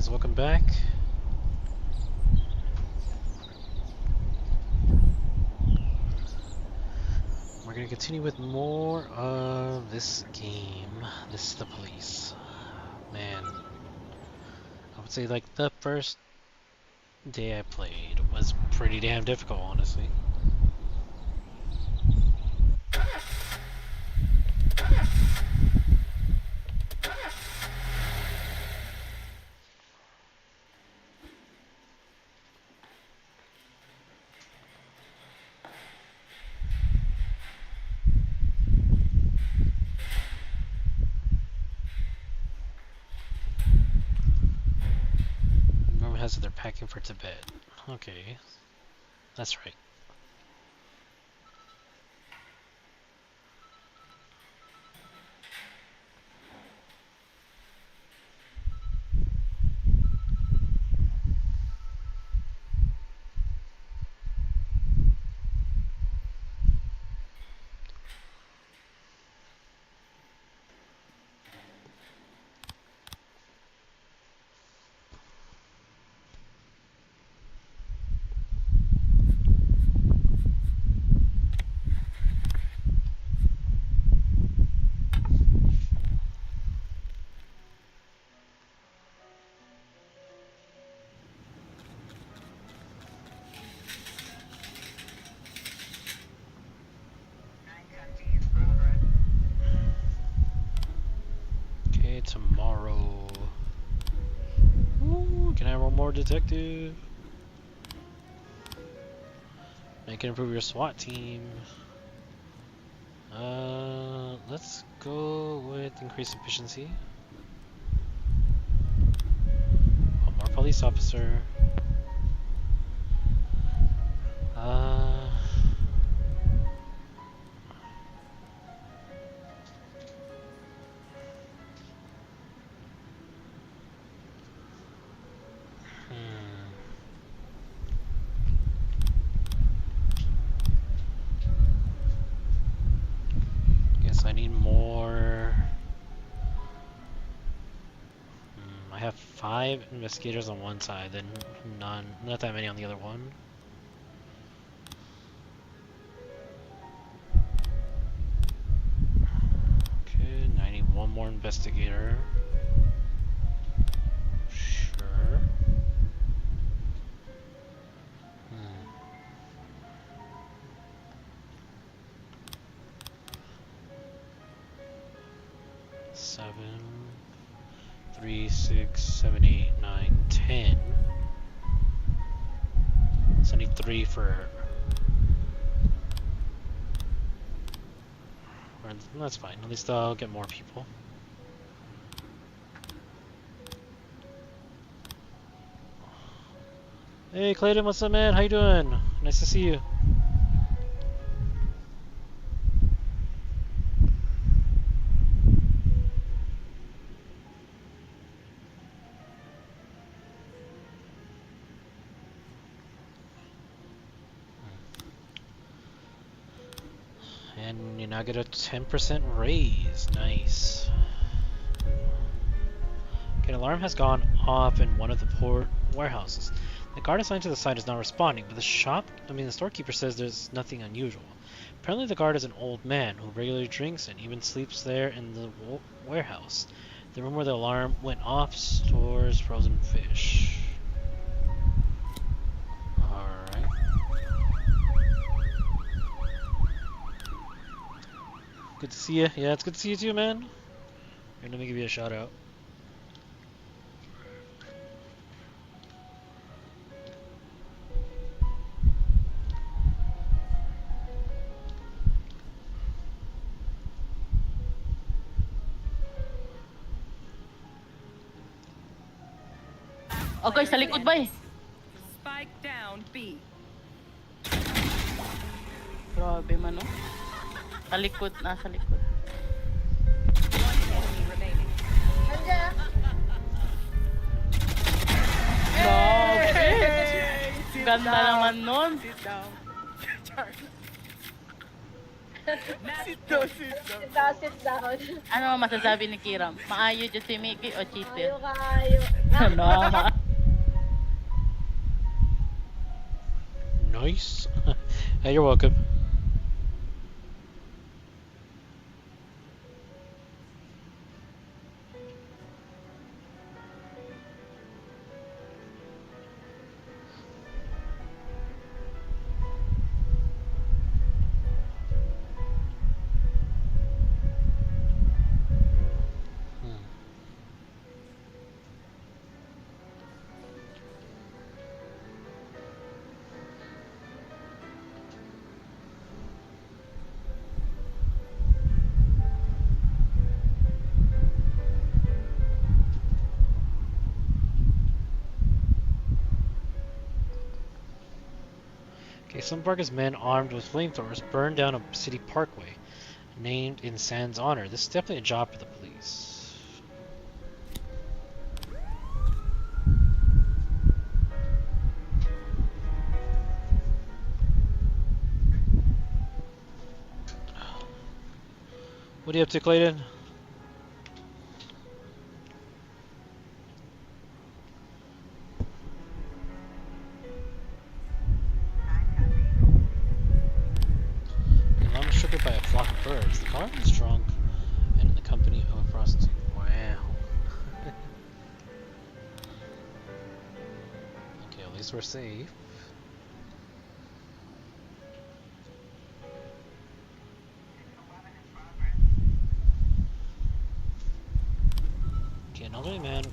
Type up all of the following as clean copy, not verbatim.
guys, welcome back. We're gonna continue with more of this game. This is The Police. Man, I would say like the first day I played was pretty damn difficult, honestly. Norman has that they're packing for Tibet. Okay, that's right. Okay, tomorrow. Ooh, can I roll more detective? I can improve your SWAT team. Let's go with increased efficiency. One more police officer. Uh, hmm. Guess I need more. I have 5 investigators on one side, then not that many on the other one. Okay, I need one more investigator. Sure. Hmm. 7, 3, 6, 7, 8, 9, 10. So I need 3 for. That's fine. At least I'll get more people. Hey Clayton, what's up, man? How you doing? Nice to see you. And you now get a 10% raise. Nice. Okay, an alarm has gone off in one of the port warehouses. The guard assigned to the site is not responding, but the storekeeper says there's nothing unusual. Apparently the guard is an old man who regularly drinks and even sleeps there in the warehouse. The room where the alarm went off stores frozen fish. Alright. Good to see you. Yeah, it's good to see you too, man. Here, let me give you a shout out. Okay, sa likod ba eh? Spike down B. Grabe man, no? Sa likod, nasa likod. One enemy remaining. Grabe! Ganda naman nun. Match Sit down, point. sit down. Sit down. Ano masasabi ni Kiram? Maayo dyan si Mickey o cheater? Kayo. No, Nice. Hey, you're welcome. Hmm. Okay, some Barca's men armed with flamethrowers burned down a city parkway, named in San's honor. This is definitely a job for the police. What are you up to, Clayton? The llama was stricken by a flock of birds. The car was drunk and in the company of a prostitute. Wow. Okay, at least we're safe. Okay, an elderly man,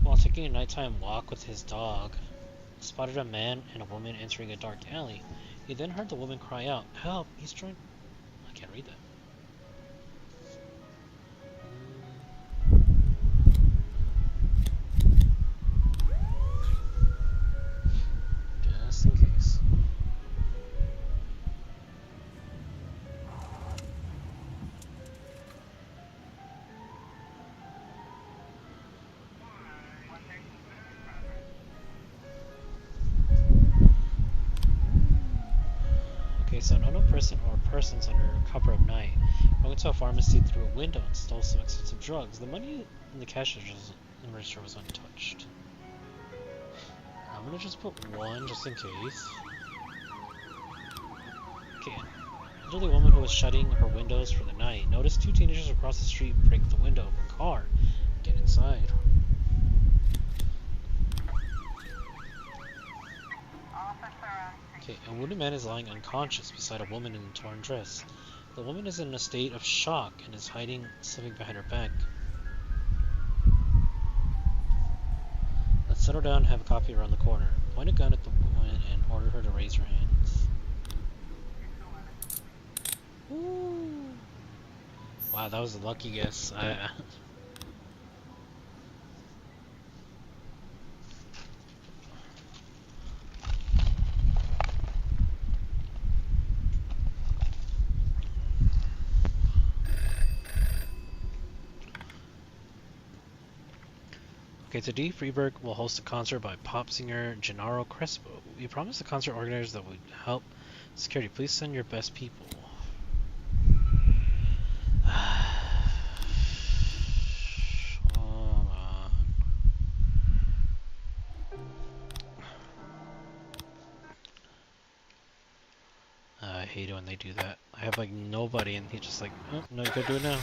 while taking a nighttime walk with his dog, spotted a man and a woman entering a dark alley. He then heard the woman cry out, "Help! He's trying..." I can't read that. Just in case. Okay, so an unknown person or persons under cover of night broke into a pharmacy through a window and stole some expensive drugs. The money in the cash register was untouched. I'm gonna just put one just in case. Okay, an elderly woman who was shutting her windows for the night noticed two teenagers across the street break the window of a car and get inside. Okay, a wounded man is lying unconscious beside a woman in a torn dress. The woman is in a state of shock and is hiding something behind her back. Let's settle down and have a coffee around the corner. Point a gun at the woman and order her to raise her hands. Ooh. Wow, that was a lucky guess. Okay, today Freeburg will host a concert by pop singer Gennaro Crespo. We promised the concert organizers that we'd help security. Please send your best people. Hold on. I hate it when they do that. I have like nobody and he's just like, oh, no, you gotta do it now.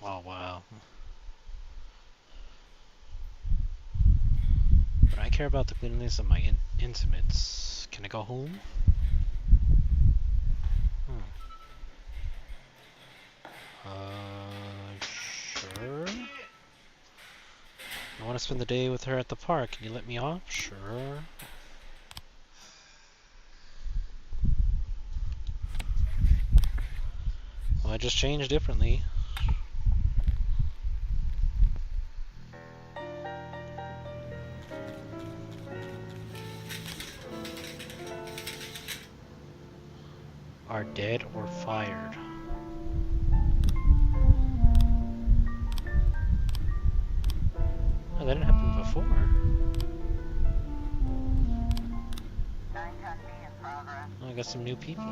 Oh wow. But I care about the cleanliness of my intimates. Can I go home? Sure. want to spend the day with her at the park. Can you let me off? Sure. Well, I just changed differently. Are dead or fired. Oh, that didn't happen before. Oh, I got some new people.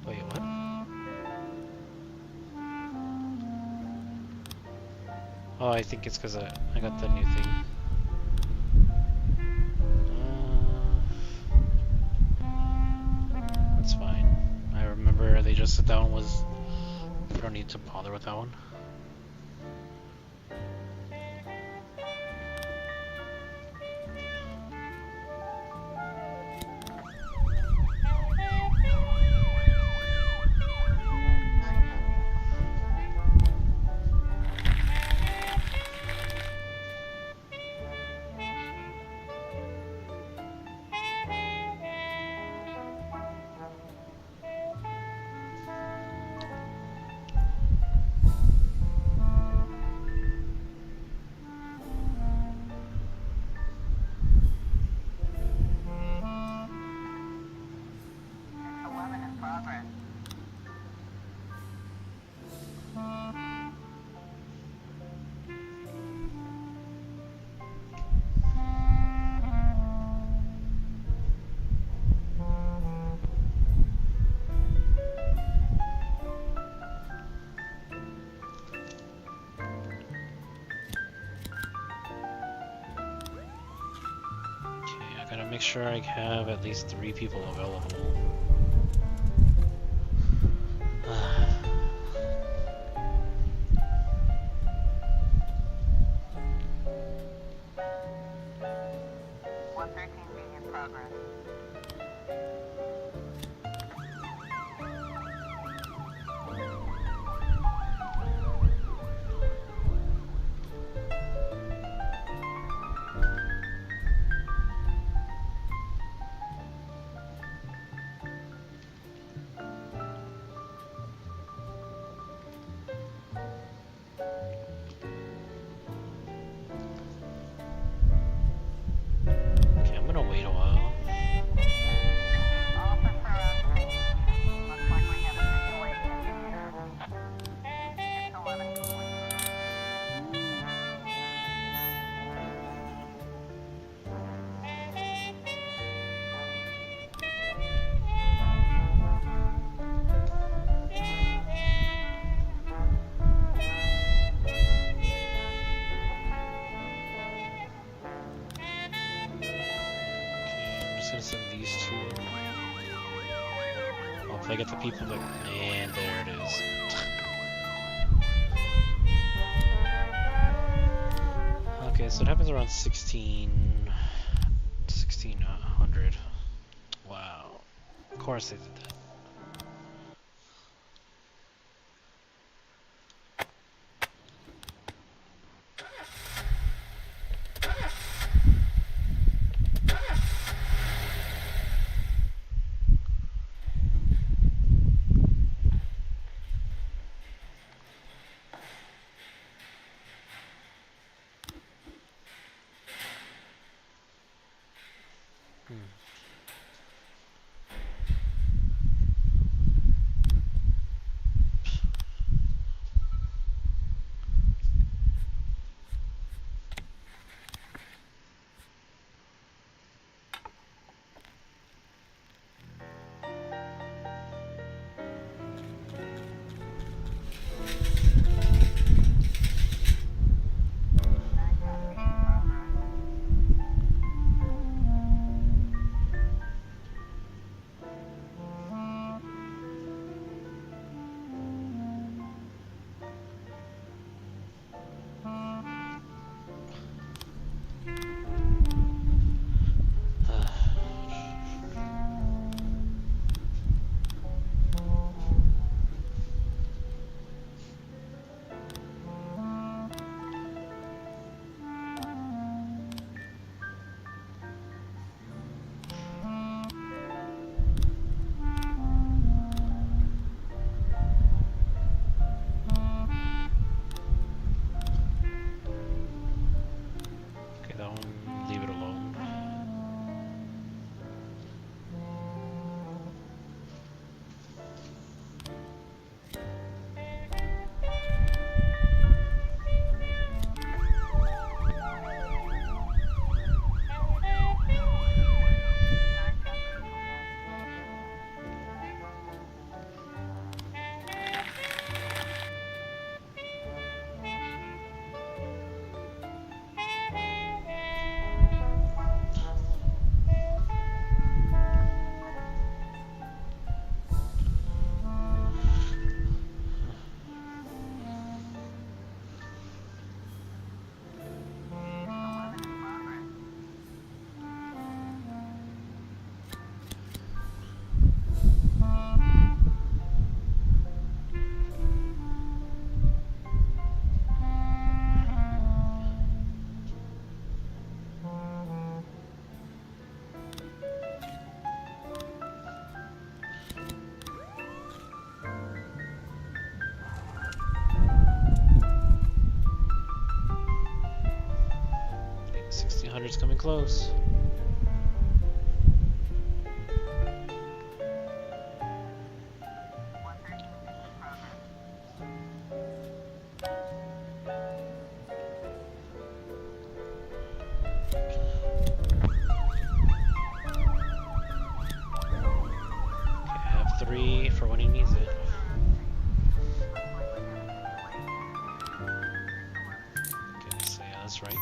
Wait, what? Oh, I think it's because I got the new thing. That's fine. I remember they just said that one was... We don't need to bother with that one. Gotta make sure I have at least 3 people available. Okay, I'm gonna wait a while. I'm just gonna send these 2. Hopefully I get the people that... And there it is. Okay, so it happens around 1600. Wow. Of course they did that. janitor's coming close. Okay, I have 3 for when he needs it. Okay, so yeah, that's right.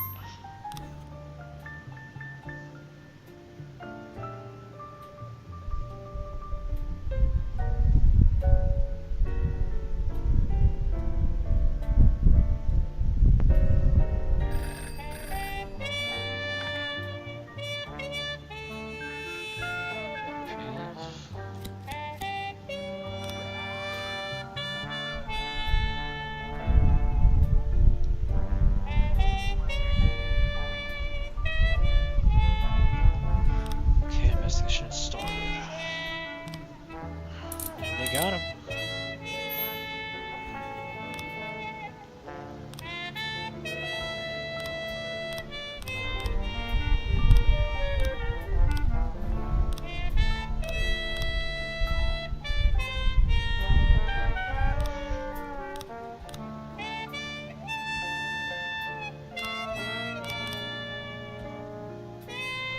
Okay, investigation started. And they got him.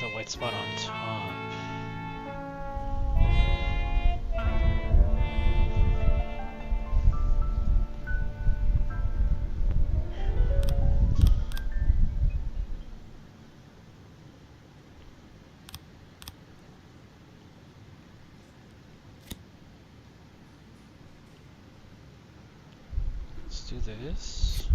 The white spot on top. Let's do this.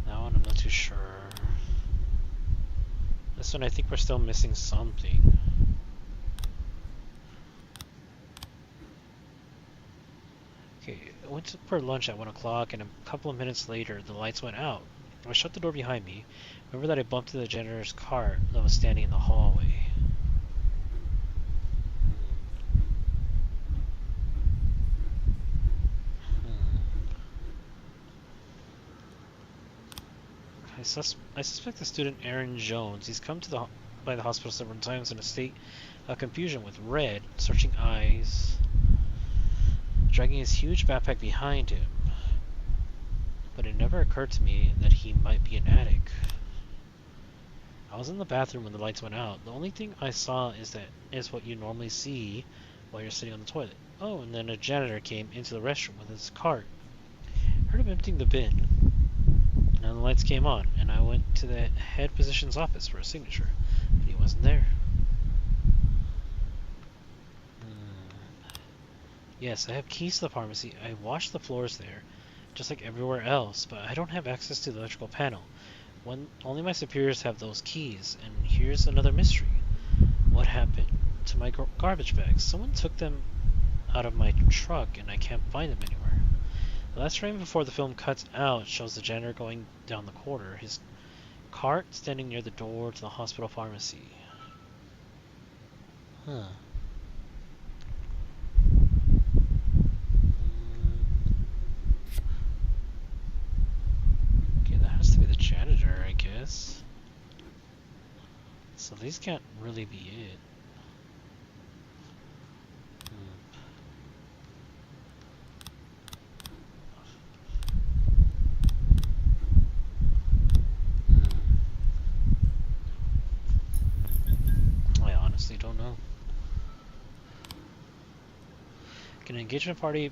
That one I'm not too sure. This one I think we're still missing something. Okay, I went for lunch at 1 o'clock and a couple of minutes later the lights went out. I shut the door behind me. Remember that I bumped into the janitor's cart that was standing in the hallway. I suspect the student Aaron Jones. He's come to by the hospital several times in a state of confusion with red, searching eyes, dragging his huge backpack behind him. But it never occurred to me that he might be an addict. I was in the bathroom when the lights went out. The only thing I saw is what you normally see while you're sitting on the toilet. Oh, and then a janitor came into the restroom with his cart. Heard him emptying the bin. And the lights came on, and I went to the head physician's office for a signature, but he wasn't there. Yes, I have keys to the pharmacy. I washed the floors there, just like everywhere else, but I don't have access to the electrical panel. Only my superiors have those keys, and here's another mystery. What happened to my garbage bags? Someone took them out of my truck, and I can't find them anywhere. The last frame before the film cuts out shows the janitor going down the corridor, his cart standing near the door to the hospital pharmacy. Huh. Okay, that has to be the janitor, I guess. So these can't really be it. Don't know. An engagement party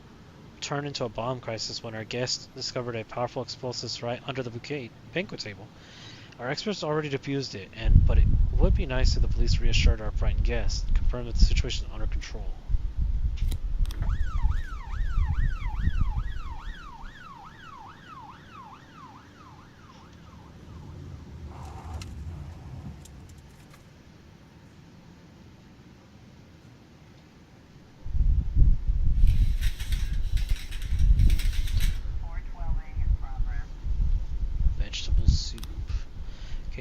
turned into a bomb crisis when our guests discovered a powerful explosive right under the banquet table. Our experts already defused it, but it would be nice if the police reassured our frightened guests, confirmed that the situation is under control.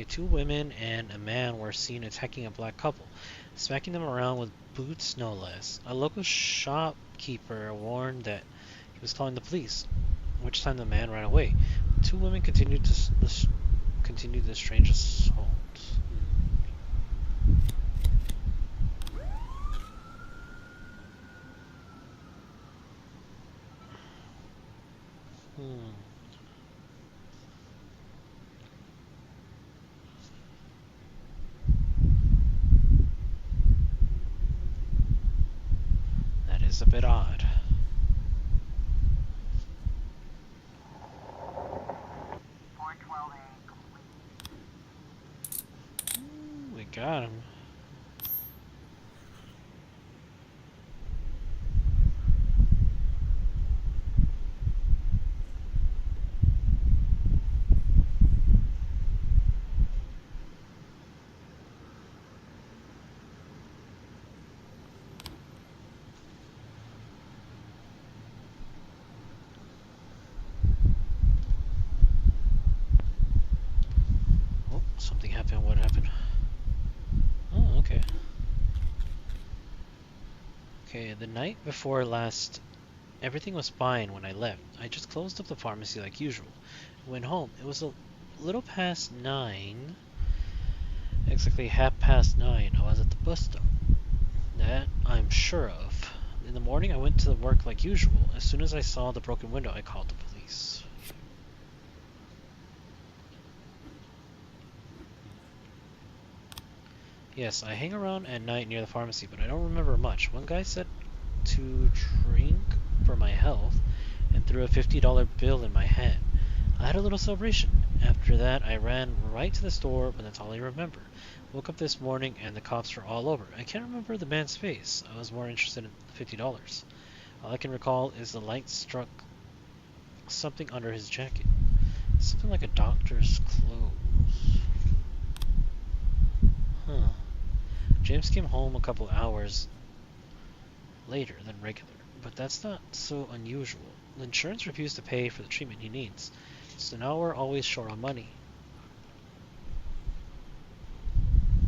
Okay, 2 women and a man were seen attacking a black couple, smacking them around with boots no less. A local shopkeeper warned that he was calling the police, which time the man ran away. 2 women continued the strange assault. That is a bit odd. We got him. Oh, something happened. What happened? Oh, okay. Okay, the night before last, everything was fine when I left. I just closed up the pharmacy like usual. Went home. It was a little past 9. Exactly 9:30. I was at the bus stop. That I'm sure of. In the morning, I went to work like usual. As soon as I saw the broken window, I called the police. Yes, I hang around at night near the pharmacy, but I don't remember much. One guy said to drink for my health and threw a $50 bill in my hand. I had a little celebration. After that, I ran right to the store, but that's all I remember. Woke up this morning and the cops were all over. I can't remember the man's face. I was more interested in the $50. All I can recall is the light struck something under his jacket. Something like a doctor's clothes. Huh. James came home a couple hours later than regular, but that's not so unusual. The insurance refused to pay for the treatment he needs, so now we're always short on money.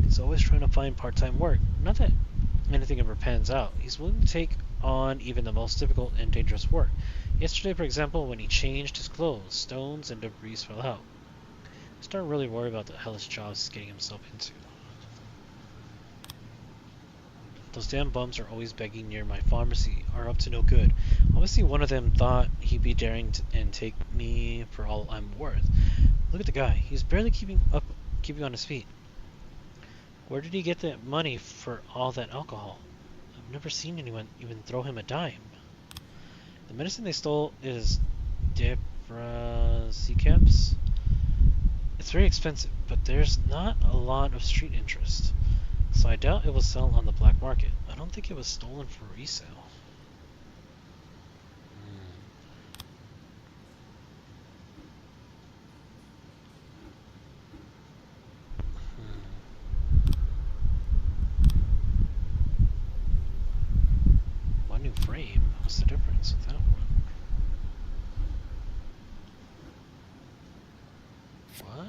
He's always trying to find part-time work. Not that anything ever pans out. He's willing to take on even the most difficult and dangerous work. Yesterday, for example, when he changed his clothes, stones and debris fell out. I started really worried about the hellish jobs he's getting himself into. Those damn bums are always begging near my pharmacy are up to no good. Obviously one of them thought he'd be daring and take me for all I'm worth. Look at the guy. He's barely keeping on his feet. Where did he get the money for all that alcohol? I've never seen anyone even throw him a dime. The medicine they stole is Debrazicaps. It's very expensive, but there's not a lot of street interest. So I doubt it will sell on the black market. I don't think it was stolen for resale. One new frame? What's the difference with that one? What?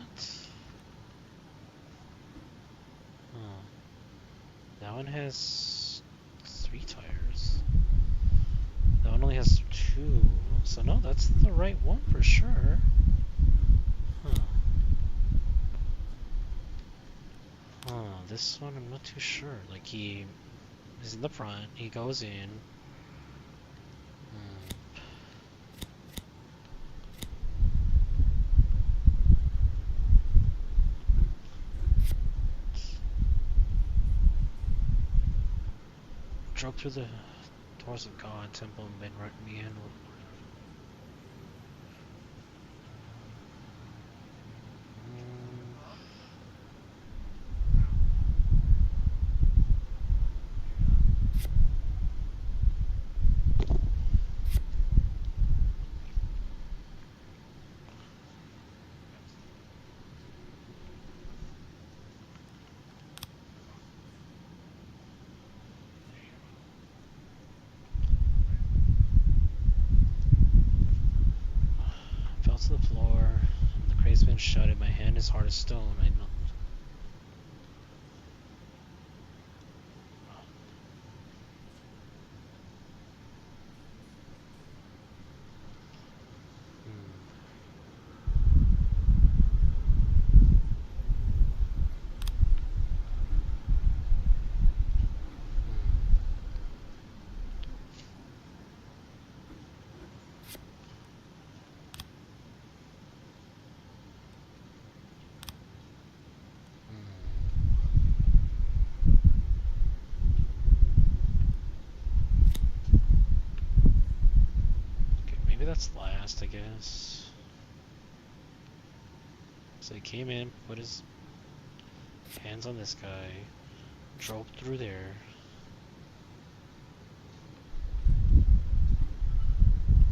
That one has 3 tires. That one only has 2. So no, that's the right one for sure. This one I'm not too sure. Like he is in the front, he goes in. Drove through the doors of God temple and been right me in. To the floor, and the crazy man shouted, "My hand is hard as stone. Okay, that's last, I guess. So he came in, put his hands on this guy, drove through there.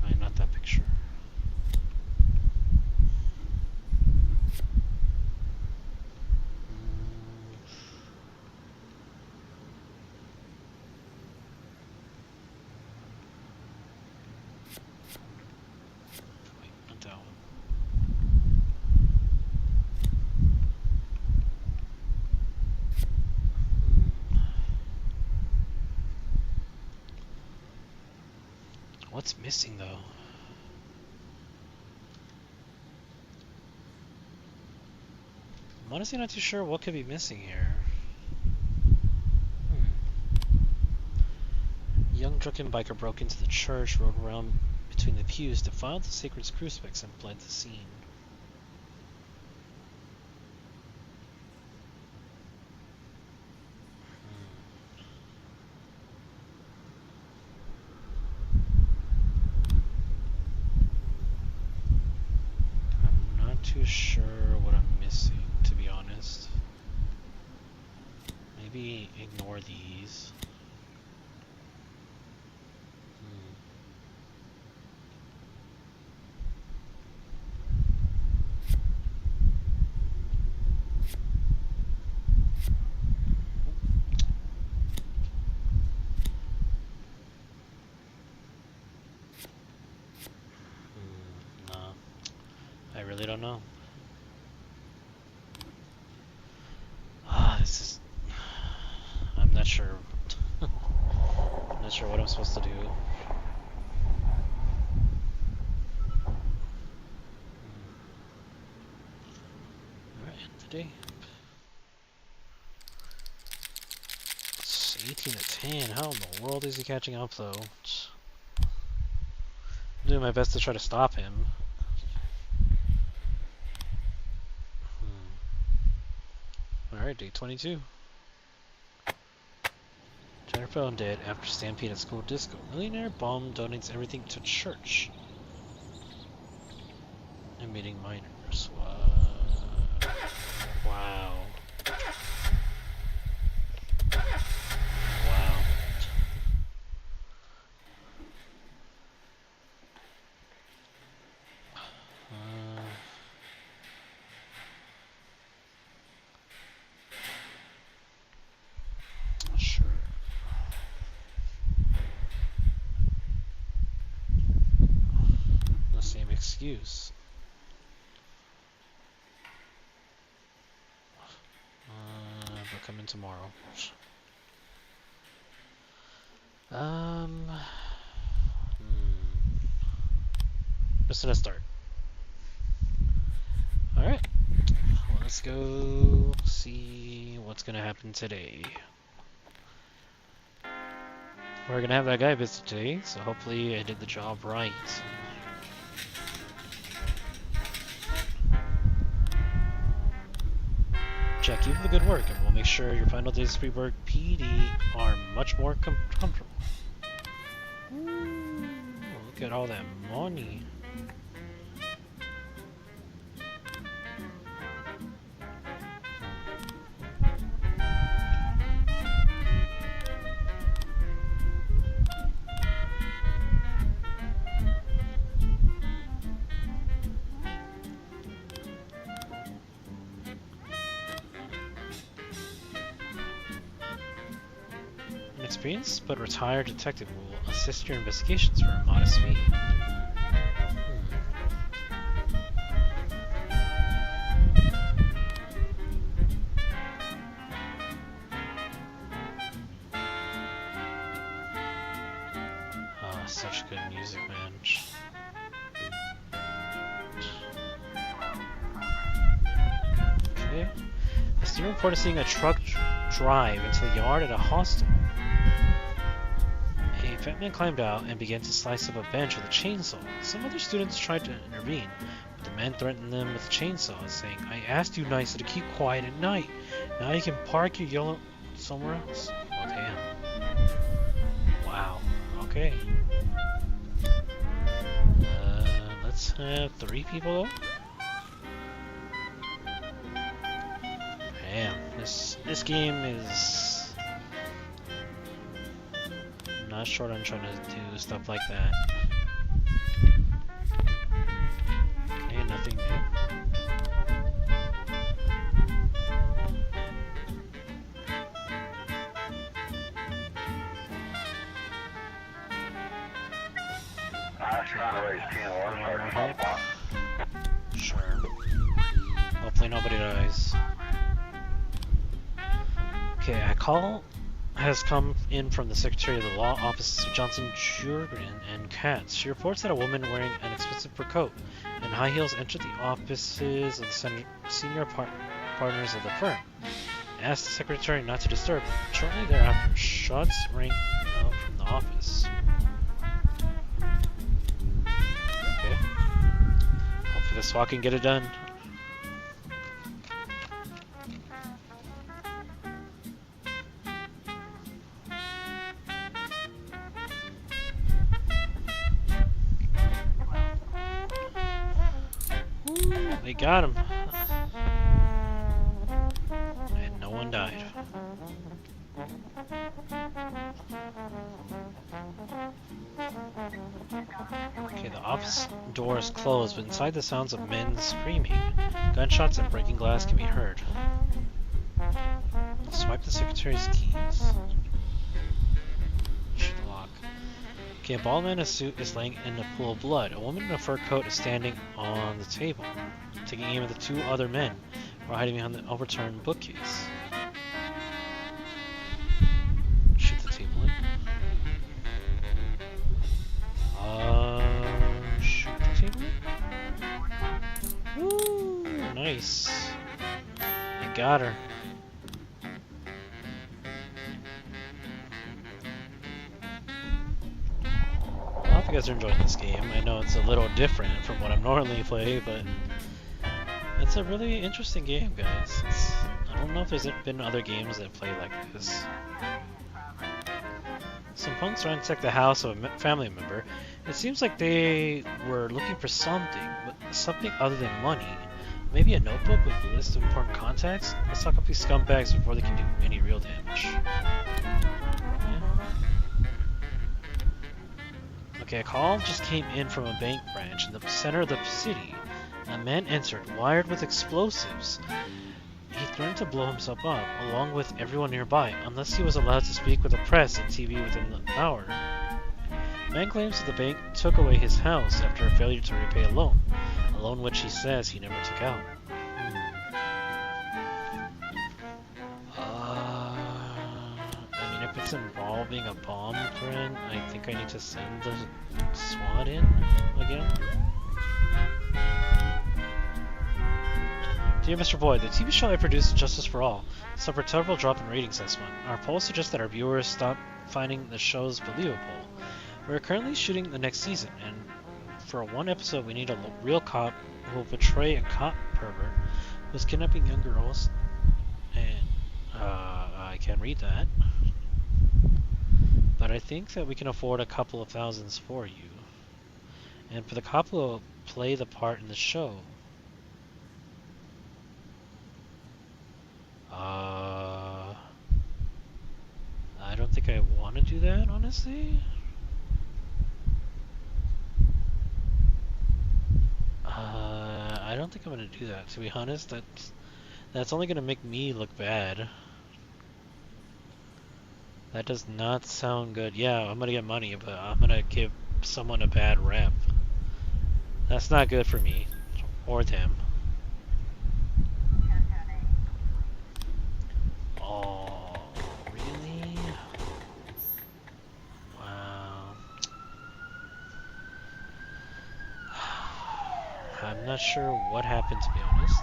Right, not that picture. Wait, not that one. What's missing though? I'm honestly not too sure what could be missing here. A young drunken biker broke into the church, rode around between the pews, defiled the sacred crucifix, and fled the scene. I'm not too sure what I'm missing, to be honest. Maybe ignore these. No, I really don't know. This is... I'm not sure. I'm not sure what I'm supposed to do. Alright, end the day. It's 18 to 10. How in the world is he catching up though? I'm doing my best to try to stop him. Alright, day 22. Jennifer found dead after stampede at school disco. Millionaire bomb donates everything to church. Emitting minors. Wow. Wow. Sure. The same excuse. But come in tomorrow. Just gonna start. Alright. Let's go see what's gonna happen today. We're gonna have that guy visit today, so hopefully I did the job right. Jack, keep up the good work, and we'll make sure your final days of pre-work PD are much more comfortable. Ooh, look at all that money. Experienced but retired detective will assist your investigations for a modest fee. Such good music, man. Okay. A student reported seeing a truck drive into the yard at a hostel. A fat man climbed out and began to slice up a bench with a chainsaw. Some other students tried to intervene, but the man threatened them with a chainsaw, saying, "I asked you nicely to keep quiet at night. Now you can park your yellow somewhere else." Oh, damn. Wow. Okay. 3 people though? Damn, this game is not short on trying to do stuff like that. Okay, nothing new. Sure. Hopefully nobody dies. Okay, a call has come in from the Secretary of the Law Offices of Johnson, Jurgen, and Katz. She reports that a woman wearing an expensive fur coat and high heels entered the offices of the senior partners of the firm. Asked the secretary not to disturb her. Shortly thereafter, shots rang out from the office. Okay. Hopefully the SWAT can get it done. Ooh, they got him. And no one died. Okay, the office door is closed, but inside the sounds of men screaming. Gunshots and breaking glass can be heard. Swipe the secretary's keys. Shoot the lock. Okay, a bald man in a suit is laying in a pool of blood. A woman in a fur coat is standing on the table, taking aim at the 2 other men who are hiding behind the overturned bookcase. Shoot the table in. Shoot the table in. Woo! Nice. I got her. I hope you guys are enjoying this game. I know it's a little different from what I normally play, but it's a really interesting game, guys. I don't know if there's been other games that play like this. Some punks ransack the house of a family member. It seems like they were looking for something, but something other than money. Maybe a notebook with a list of important contacts? Let's lock up these scumbags before they can do any real damage. Okay, a call just came in from a bank branch in the center of the city. A man entered, wired with explosives. He threatened to blow himself up, along with everyone nearby, unless he was allowed to speak with the press and TV within the hour. The man claims that the bank took away his house after a failure to repay a loan which he says he never took out. I mean, if it's involving a bomb threat, I think I need to send the SWAT in again. Dear Mr. Boyd, the TV show I produced, Justice for All, suffered a terrible drop in ratings this month. Our polls suggest that our viewers stop finding the shows believable. We are currently shooting the next season, and for one episode we need a real cop who will portray a cop pervert who's kidnapping young girls, and I can't read that. But I think that we can afford a couple of thousands for you. And for the cop who will play the part in the show, I don't think I want to do that, honestly. I don't think I'm gonna do that, to be honest. That's only gonna make me look bad. That does not sound good. Yeah, I'm gonna get money, but I'm gonna give someone a bad rep. That's not good for me or them. Oh, really? Wow. I'm not sure what happened, to be honest.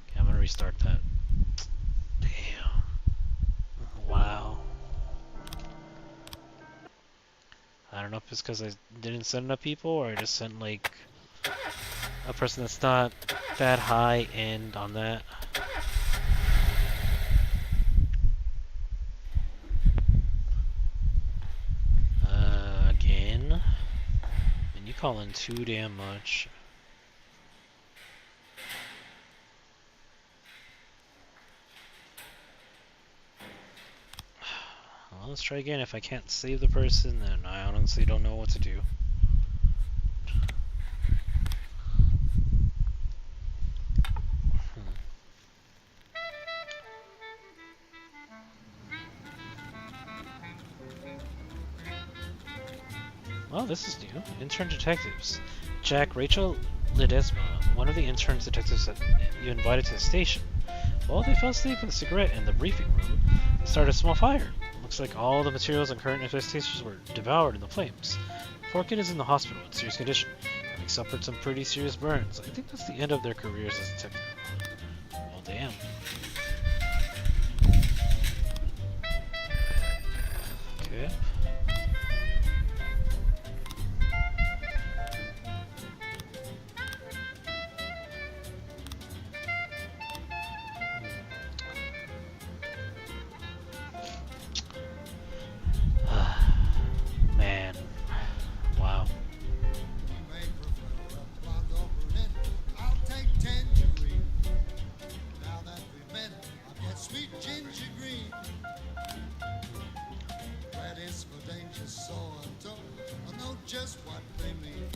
Okay, I'm gonna restart that. Damn. Wow. I don't know if it's because I didn't send enough people, or I just sent like a person that's not that high end on that. Again. calling too damn much. Well, let's try again. If I can't save the person, then I honestly don't know what to do. Well, this is new. Intern detectives. Jack, Rachel Ledesma, one of the intern detectives that you invited to the station. Well, they fell asleep with a cigarette in the briefing room and started a small fire. Looks like all the materials and current investigations were devoured in the flames. Poor kid is in the hospital in serious condition, having suffered some pretty serious burns. I think that's the end of their careers as detective. Well, damn. Okay. Man. Wow. Just what they mean.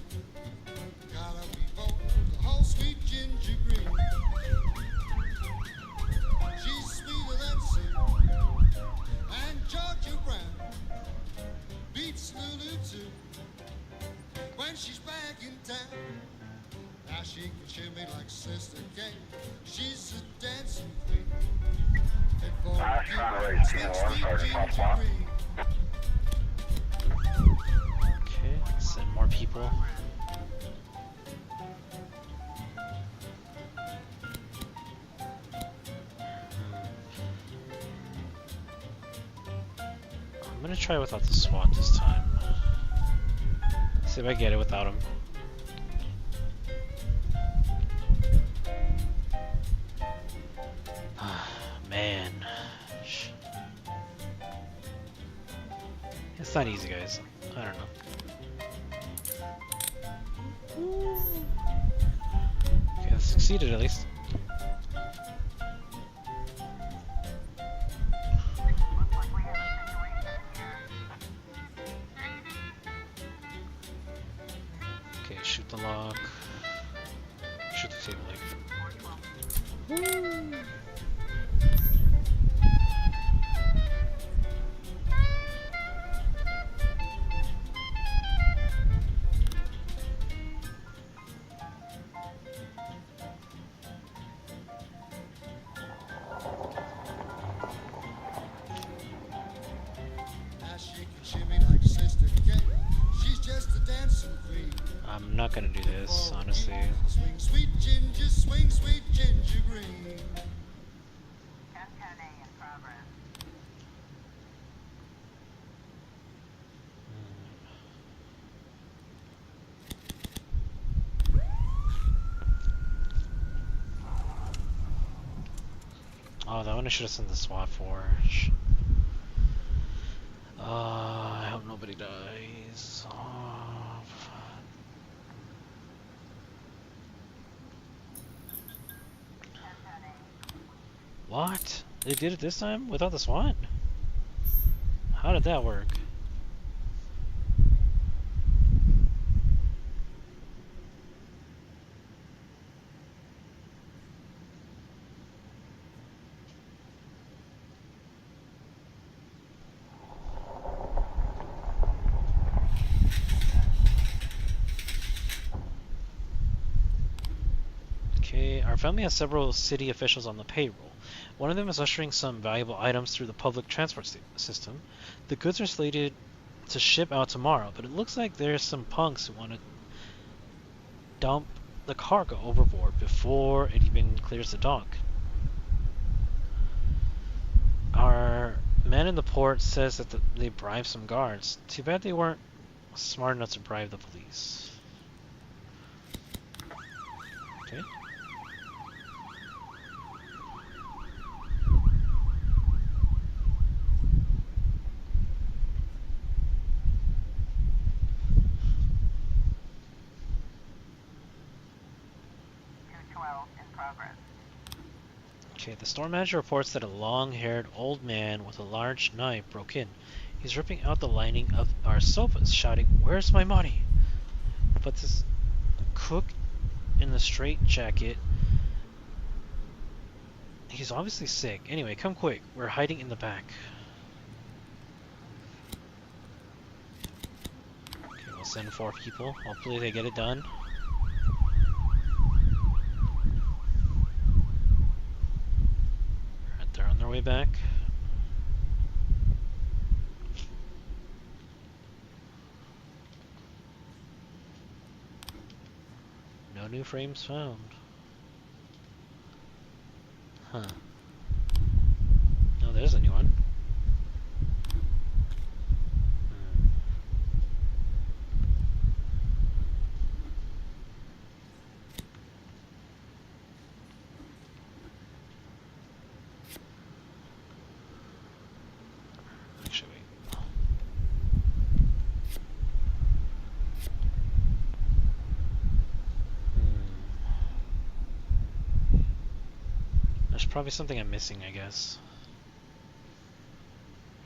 Gotta be bold, the whole sweet ginger green. She's sweeter than Sue and Georgia Brown beats Lulu too. When she's back in town, now she can shimmy like Sister Kate. She's a dancing queen. And for you, sweet ginger green. Send more people. I'm gonna try without the SWAT this time. See if I get it without him. Man. It's not easy, guys. I don't know. Okay, I succeeded at least. Okay, shoot the lock. Shoot the table leg. I'm not gonna do this, honestly. Swing sweet ginger, swing sweet ginger green. Oh, that one I should have sent the SWAT for. I hope nobody dies. Oh, what? They did it this time without the SWAT? How did that work? Our family has several city officials on the payroll. One of them is ushering some valuable items through the public transport system. The goods are slated to ship out tomorrow, but it looks like there's some punks who want to dump the cargo overboard before it even clears the dock. Our man in the port says that they bribed some guards. Too bad they weren't smart enough to bribe the police. Okay. Okay, the store manager reports that a long-haired old man with a large knife broke in. He's ripping out the lining of our sofas, shouting, "Where's my money?" But this cook in the straight jacket, he's obviously sick. Anyway, come quick. We're hiding in the back. Okay, we'll send 4 people. Hopefully they get it done. Alright, they're on their way back. No new frames found. Huh. No, there's a new one. Actually, wait. There's probably something I'm missing, I guess.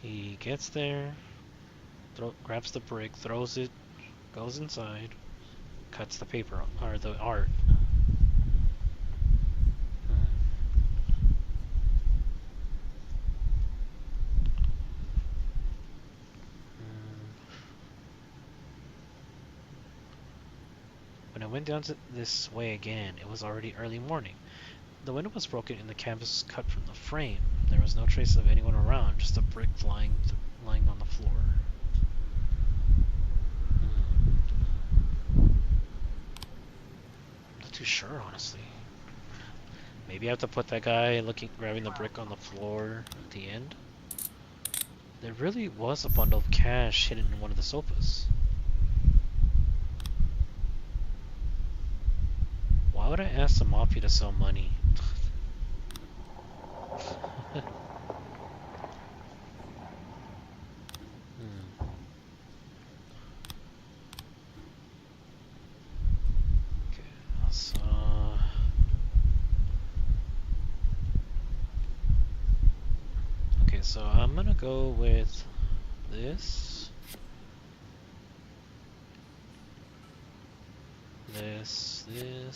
He gets there, grabs the brick, throws it, goes inside, cuts the paper, or the art. When I went down this way again, it was already early morning. The window was broken and the canvas was cut from the frame. There was no trace of anyone around, just a brick lying on the floor. I'm not too sure, honestly. Maybe I have to put that guy grabbing the brick on the floor at the end. There really was a bundle of cash hidden in one of the sofas. Why would I ask the mafia to sell money? So I'm gonna go with this, this.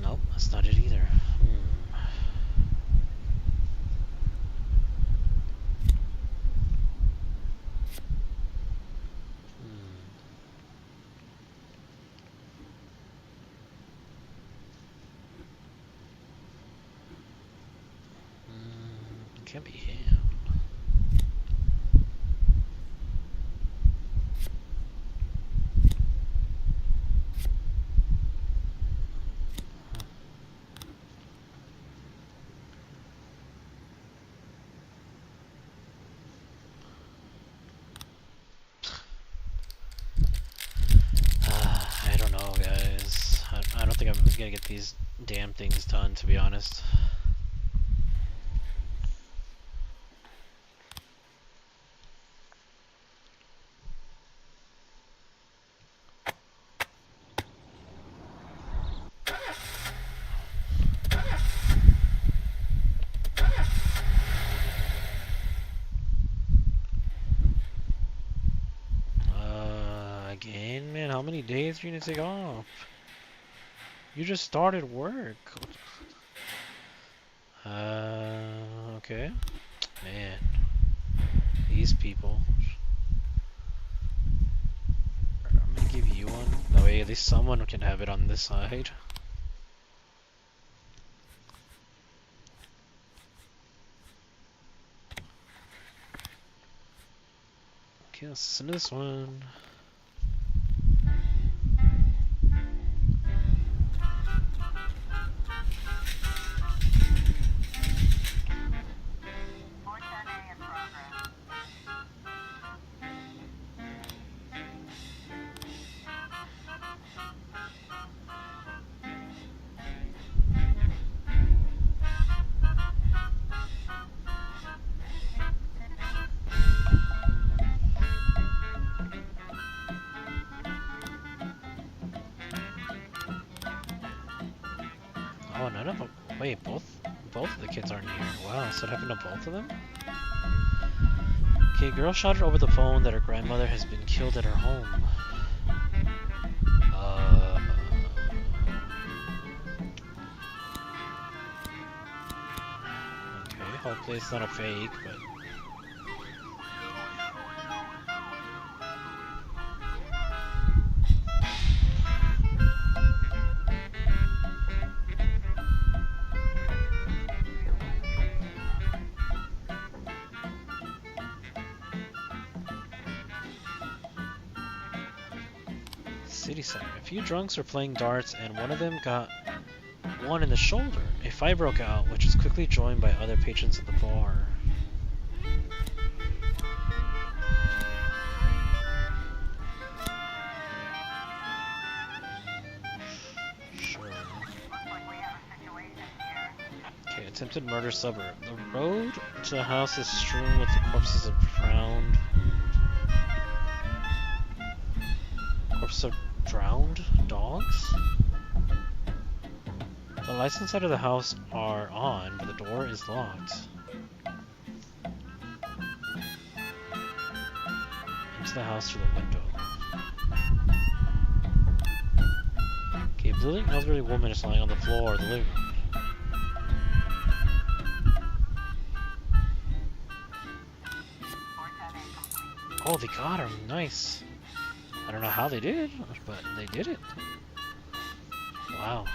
Nope, that's not it either. Can't be him. I don't know, guys. I don't think I'm gonna get these damn things done, to be honest. Again, man, how many days do you need to take off? You just started work. Okay. Man. These people. I'm gonna give you one. That way at least someone can have it on this side. Okay, let's listen to this one. none of them. Wait, both of the kids aren't here. Wow, so it happened to both of them? Okay, girl shouted over the phone that her grandmother has been killed at her home. Okay, hopefully it's not a fake, but... City center. A few drunks were playing darts and one of them got one in the shoulder. A fight broke out, which was quickly joined by other patrons of the bar. Sure. Okay, attempted murder suburb. The road to the house is strewn with the corpses of drowned dogs? The lights inside of the house are on, but the door is locked. Into the house through the window. Okay, a bleeding elderly woman is lying on the floor of the living room. Oh, they got her. Nice. I don't know how they did, but they did it. Wow.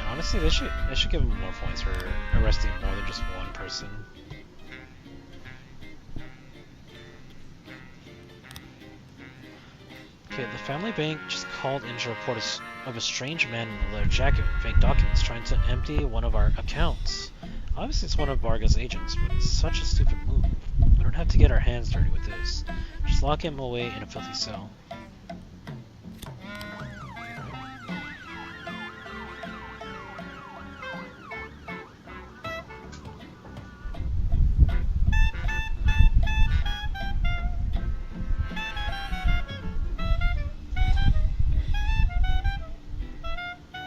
Honestly, they should give him more points for arresting more than just one person. Okay, the family bank just called in to report of a strange man in a leather jacket with fake documents trying to empty one of our accounts. Obviously it's one of Varga's agents, but it's such a stupid move. We don't have to get our hands dirty with this. Just lock him away in a filthy cell.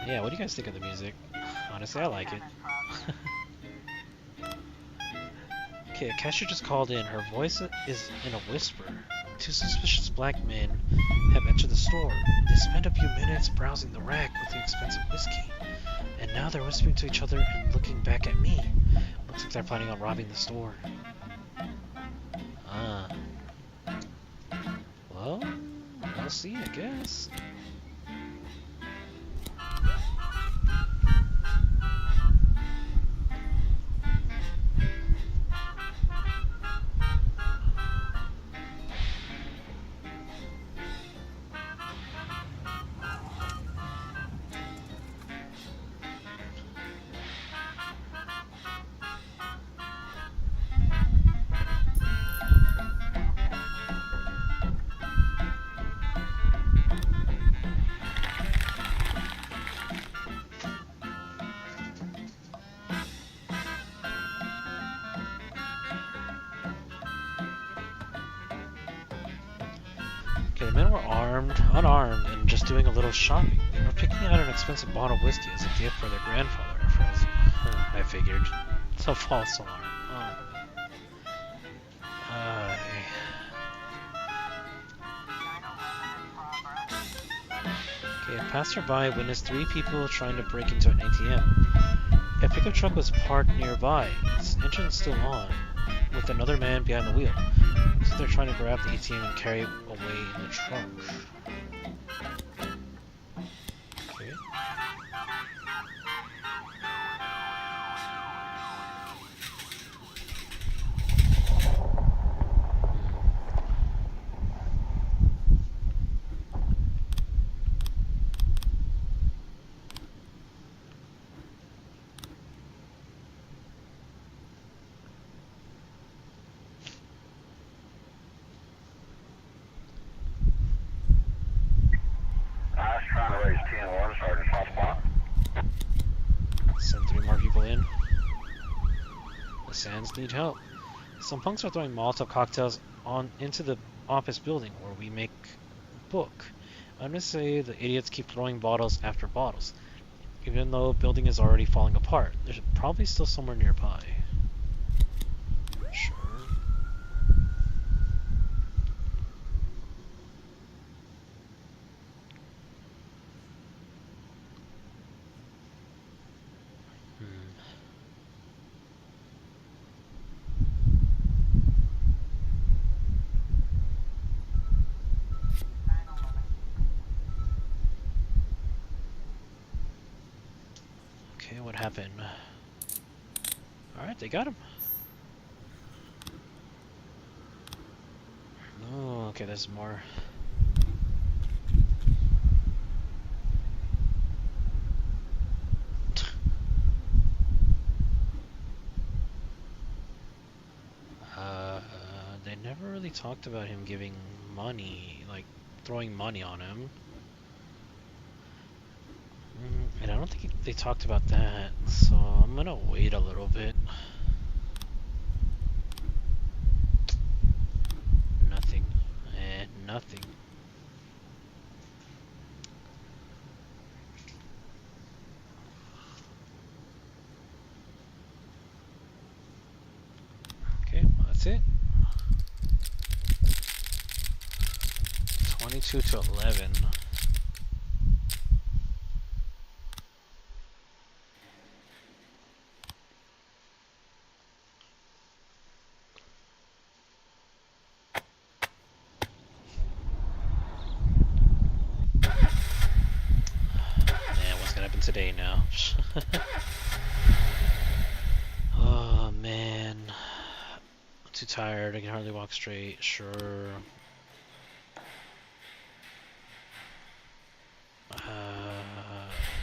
Yeah, what do you guys think of the music? Honestly, I like it. Okay, a cashier just called in. Her voice is in a whisper. Two suspicious black men have entered the store. They spent a few minutes browsing the rack with the expensive whiskey. And now they're whispering to each other and looking back at me. Looks like they're planning on robbing the store. Ah. Well, we'll see, I guess. Okay, the men were unarmed, and just doing a little shopping. They were picking out an expensive bottle of whiskey as a gift for their grandfather. I figured. It's a false alarm. Okay, a passerby witnessed 3 people trying to break into an ATM. A pickup truck was parked nearby, its engine still on, with another man behind the wheel. So they're trying to grab the ATM and carry it away in the trunk. Okay. more people in. The Sands need help. Some punks are throwing Molotov cocktails into the office building where we make book. I'm gonna say the idiots keep throwing bottles after bottles. Even though the building is already falling apart, there's probably still somewhere nearby. Sure. Okay, what happened? Alright, they got him. Oh, okay, there's more. They never really talked about him giving money, like throwing money on him. And I don't think they talked about that, so I'm gonna wait a little bit. Nothing. Nothing. Okay, well, that's it. 22 to 11. Today now. Oh man, I'm too tired. I can hardly walk straight. Sure.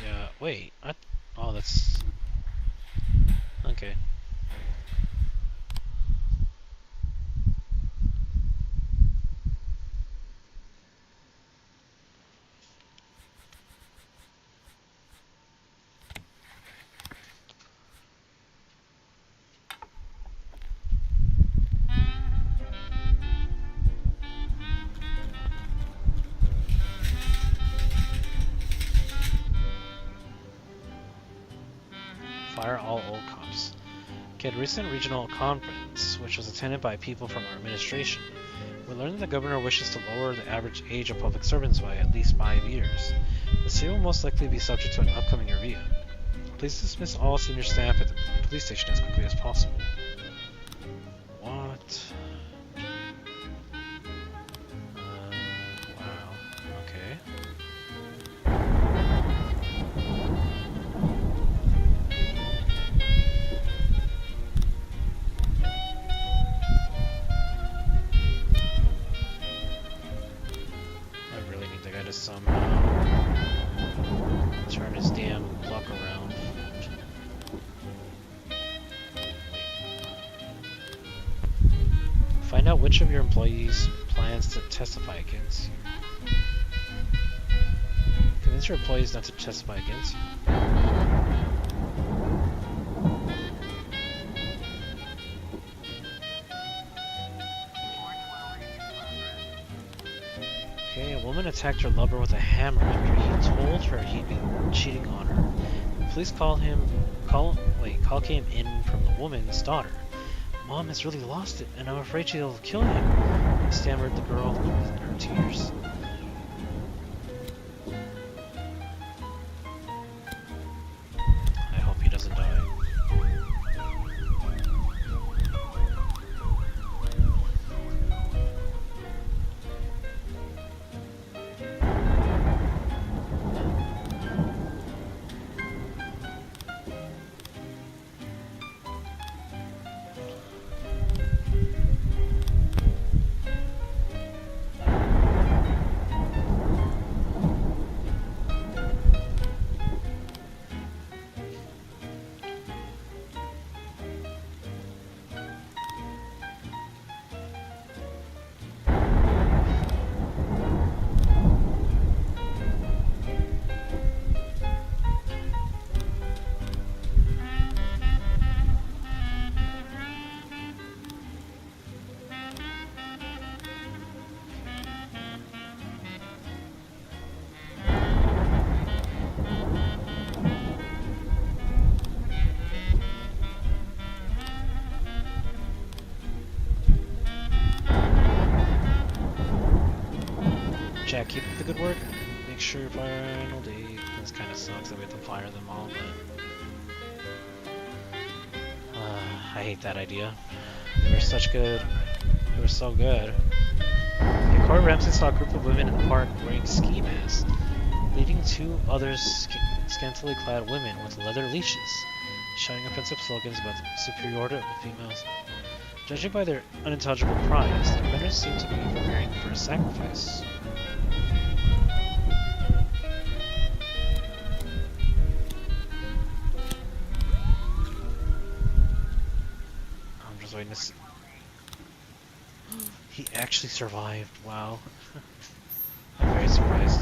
Yeah. Wait. Oh, that's okay. Fire all old cops. At a recent regional conference, which was attended by people from our administration, we learned that the governor wishes to lower the average age of public servants by at least 5 years. The city will most likely be subject to an upcoming review. Please dismiss all senior staff at the police station as quickly as possible. What? Wow. Okay. Somehow turn his damn luck around. Find out which of your employees plans to testify against you. Convince your employees not to testify against you. Okay, a woman attacked her lover with a hammer after he told her he'd been cheating on her. The police call came in from the woman's daughter. Mom has really lost it, and I'm afraid she'll kill him, stammered the girl in her tears. I hope he doesn't die. Jack, keep up the good work. Make sure your final day. This kind of sucks that we have to fire them all, but I hate that idea. They were such good. They were so good. Okay, Corey Ramsey saw a group of women in the park wearing ski masks, leading two other scantily clad women with leather leashes, shouting offensive slogans about the superiority of the females. Judging by their unintelligible cries, the offenders seem to be preparing for a sacrifice. I'm just waiting to see. He actually survived. Wow. I'm very surprised.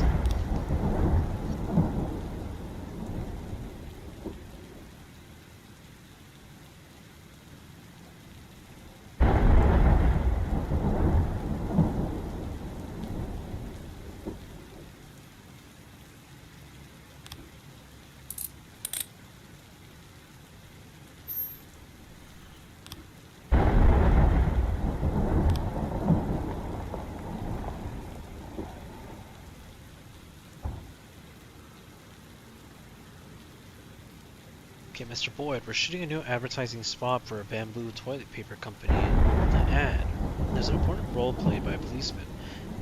Okay, Mr. Boyd, we're shooting a new advertising spot for a bamboo toilet paper company. The ad. There's an important role played by a policeman.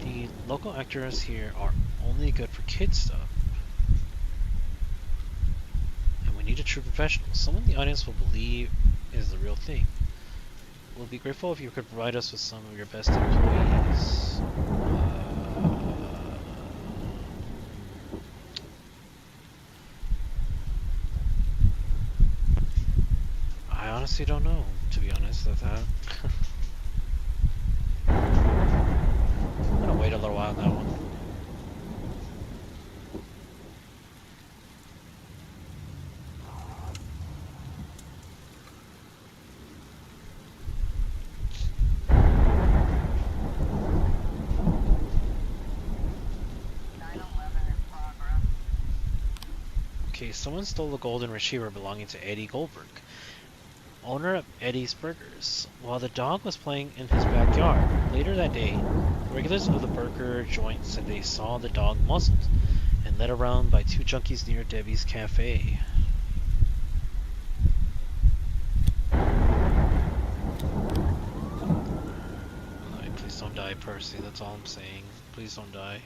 The local actors here are only good for kid stuff. And we need a true professional. Someone the audience will believe is the real thing. We'll be grateful if you could provide us with some of your best employees. I honestly don't know, to be honest, with that. I'm gonna wait a little while on that one. Okay, someone stole the golden retriever belonging to Eddie Goldberg, owner of Eddie's Burgers, while the dog was playing in his backyard. Later that day, regulars of the burger joint said they saw the dog muzzled and led around by two junkies near Debbie's Cafe. Please don't die, Percy, that's all I'm saying. Please don't die.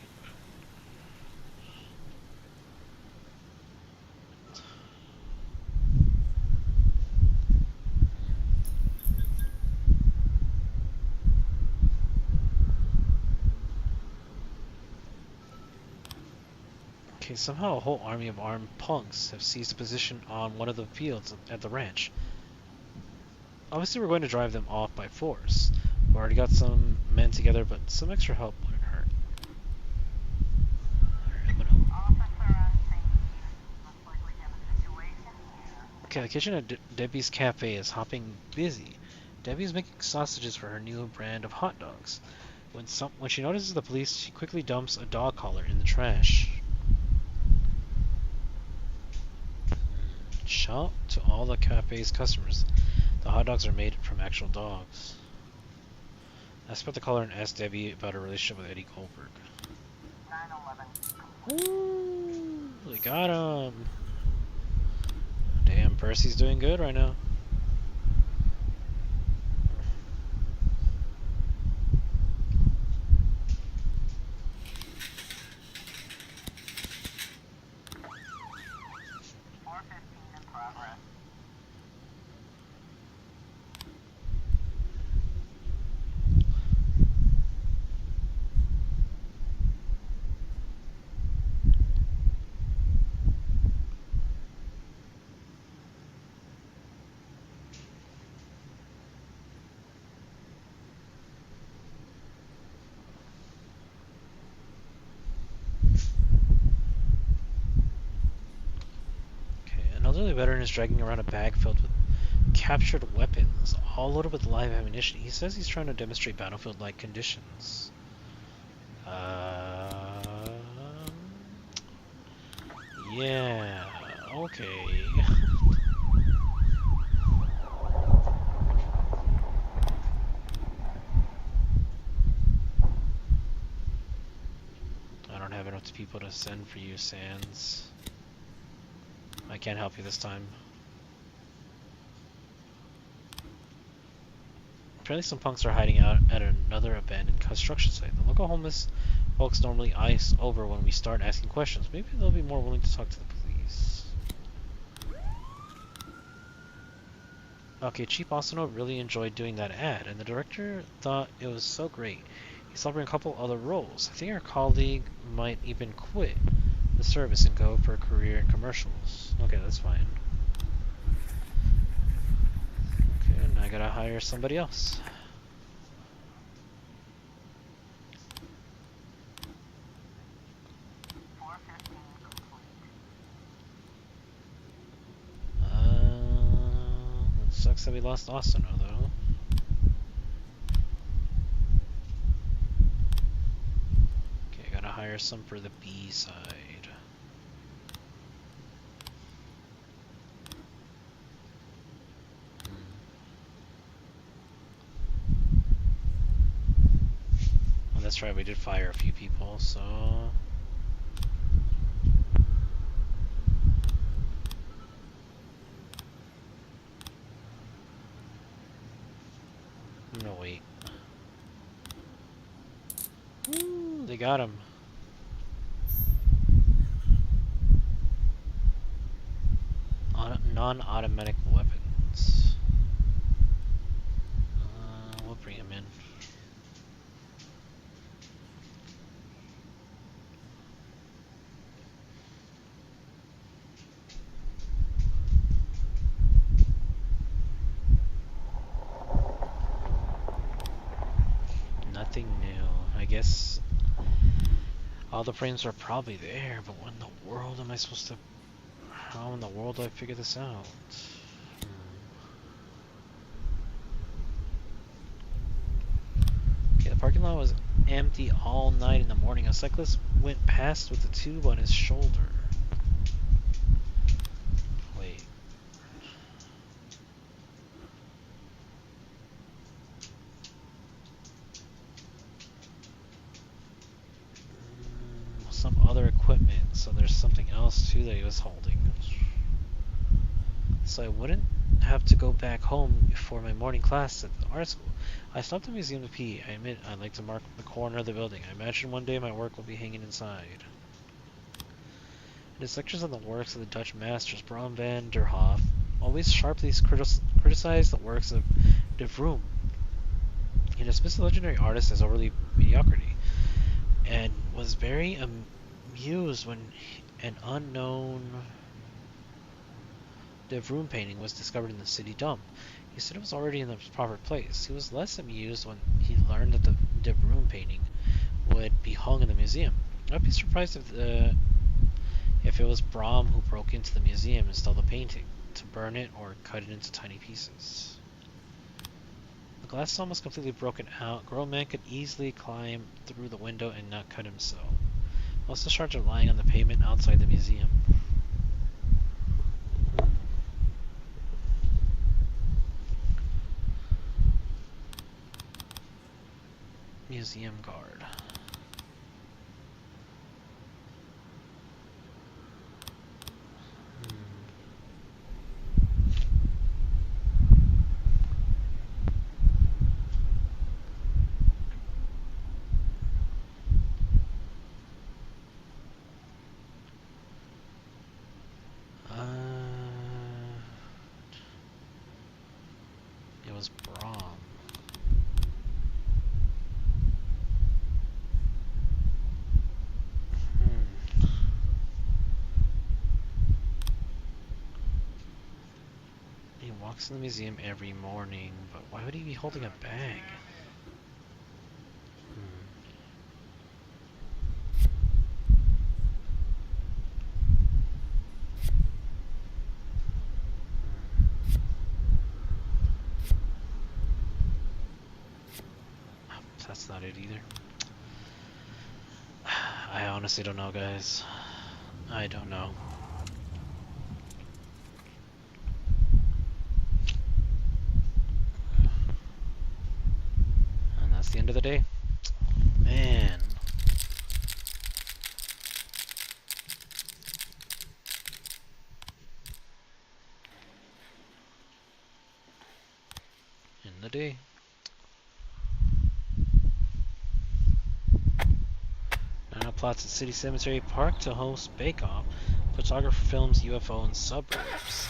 Okay, somehow a whole army of armed punks have seized a position on one of the fields at the ranch. Obviously we're going to drive them off by force. We already got some men together, but some extra help wouldn't hurt. Okay, the kitchen at Debbie's Cafe is hopping busy. Debbie's making sausages for her new brand of hot dogs. When she notices the police, she quickly dumps a dog collar in the trash. Shout to all the cafe's customers. The hot dogs are made from actual dogs. Ask about the collar and ask Debbie about her relationship with Eddie Goldberg. 9/11. Ooh, we got him. Damn, Percy's doing good right now. Elderly veteran is dragging around a bag filled with captured weapons, all loaded with live ammunition. He says he's trying to demonstrate battlefield-like conditions. Yeah, okay. have enough people to send for you, Sans. I can't help you this time. Apparently some punks are hiding out at another abandoned construction site. The local homeless folks normally ice over when we start asking questions. Maybe they'll be more willing to talk to the police. Okay, Chief Asano really enjoyed doing that ad, and the director thought it was so great. He's offering a couple other roles. I think our colleague might even quit the service and go for a career in commercials. Okay, that's fine. Okay, now I gotta hire somebody else. It sucks that we lost Asano though. Okay, I gotta hire some for the B side. That's right, we did fire a few people, so... No, wait. Woo, they got him. Non-automatic weapons. We'll bring him in. Nothing new. I guess all the frames are probably there, but what in the world am I supposed to... How in the world do I figure this out? Okay, the parking lot was empty all night. In the morning, a cyclist went past with a tube on his shoulder. Wait. Some other equipment, so there's something else too that he was holding. So I wouldn't have to go back home before my morning class at the art school. I stopped at the museum to pee. I admit I'd like to mark the corner of the building. I imagine one day my work will be hanging inside. In his lectures on the works of the Dutch masters, Bram van der Hoef always sharply criticized the works of De Vroom. He dismissed the legendary artist as overly mediocrity, and was very amused when an unknown De Vroom painting was discovered in the city dump. He said it was already in the proper place. He was less amused when he learned that the De Vroom painting would be hung in the museum. I'd be surprised if it was Bram who broke into the museum and stole the painting, to burn it or cut it into tiny pieces. The glass is almost completely broken out. Girlman could easily climb through the window and not cut himself. Most of the shards are lying on the pavement outside the museum. Museum guard. It was Bram. He walks in the museum every morning, but why would he be holding a bag? That's not it either. I honestly don't know, guys. I don't know. And that's the end of the day. Man. day. Now plots at City Cemetery Park to host Bake Off. Photographer films UFO in suburbs.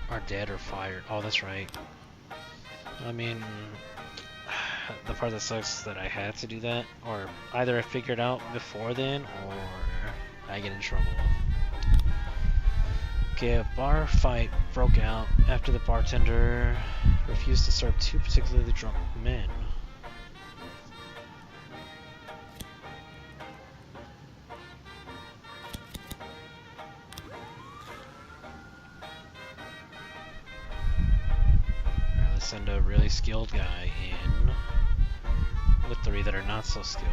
Are dead or fired. Oh, that's right. I mean, the part that sucks is that I had to do that, or either I figured out before then, or I get in trouble. Okay, a bar fight broke out after the bartender refused to serve two particularly drunk men. Alright, let's send a really skilled guy in with three that are not so skilled.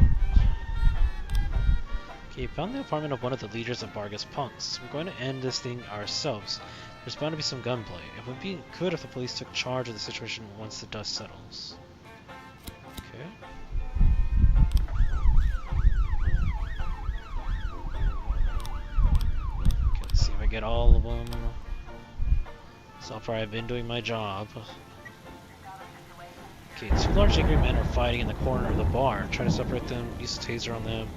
Okay, found the apartment of one of the leaders of Vargas punks. We're going to end this thing ourselves. There's bound to be some gunplay. It would be good if the police took charge of the situation once the dust settles. Okay. Okay, let's see if I get all of them. So far I've been doing my job. Okay, two large angry men are fighting in the corner of the bar. Try to separate them, use a taser on them.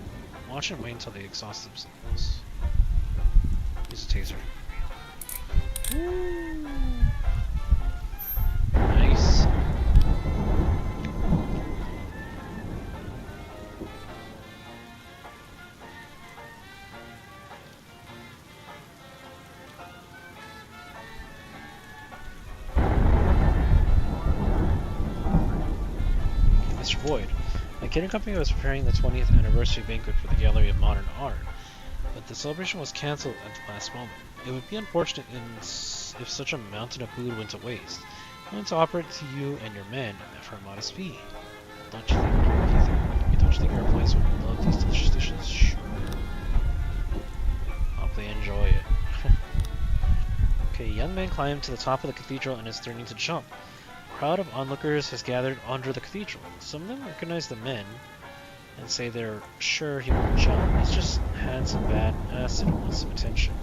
Watch and wait until they exhaust themselves. Use a taser. Woo. Nice. Mr. Boyd. My catering company was preparing the 20th anniversary banquet for the Gallery of Modern Art, but the celebration was cancelled at the last moment. It would be unfortunate if such a mountain of food went to waste. I want to offer it to you and your men for a modest fee. Don't you think your employees would love these delicious dishes? Sure. Hope they enjoy it. Okay, a young man climbed to the top of the cathedral and is threatening to jump. A crowd of onlookers has gathered under the cathedral. Some of them recognize the men and say they're sure he won't jump. He's just had some bad acid and wants some attention.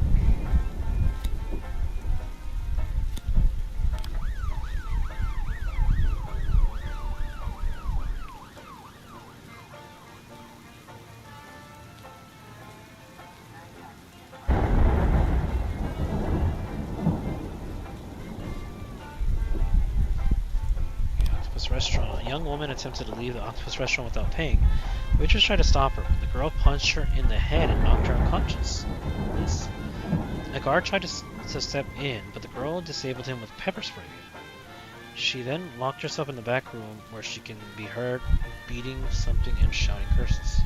Restaurant. A young woman attempted to leave the octopus restaurant without paying. The waitress tried to stop her, but the girl punched her in the head and knocked her unconscious. A guard tried to step in, but the girl disabled him with pepper spray. She then locked herself in the back room where she can be heard beating something and shouting curses.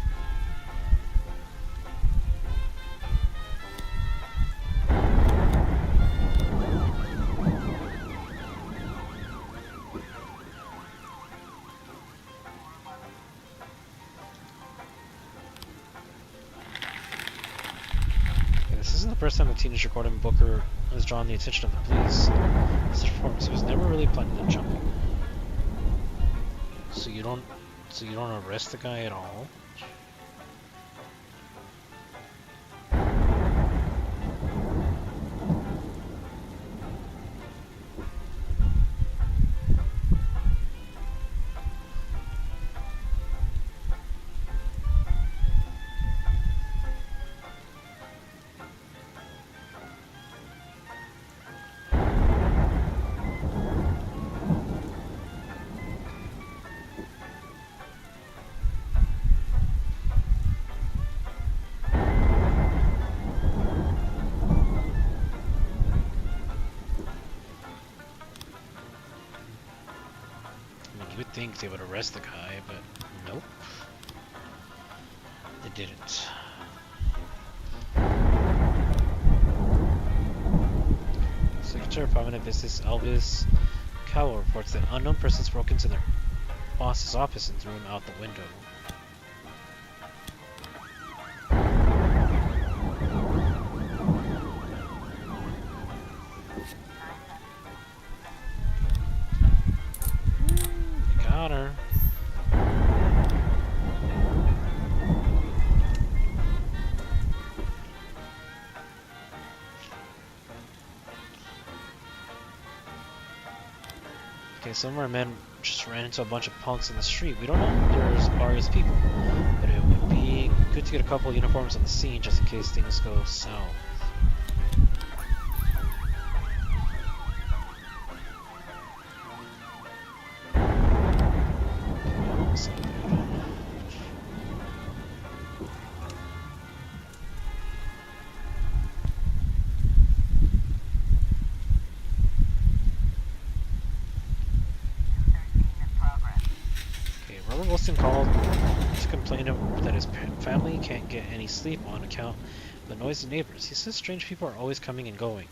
This isn't the first time the teenager Gordon Booker has drawn the attention of the police. His performance, he was never really planning on jumping. So you don't arrest the guy at all? You would think they would arrest the guy, but nope. They didn't. officer of prominent business Elvis Cowell reports that unknown persons broke into their boss's office and threw him out the window. We got her. Okay, some of our men just ran into a bunch of punks in the street. We don't know if there's Aria's people, but it would be good to get a couple uniforms on the scene just in case things go south. Robert Wilson called to complain that his family can't get any sleep on account of the noisy neighbors. He says strange people are always coming and going.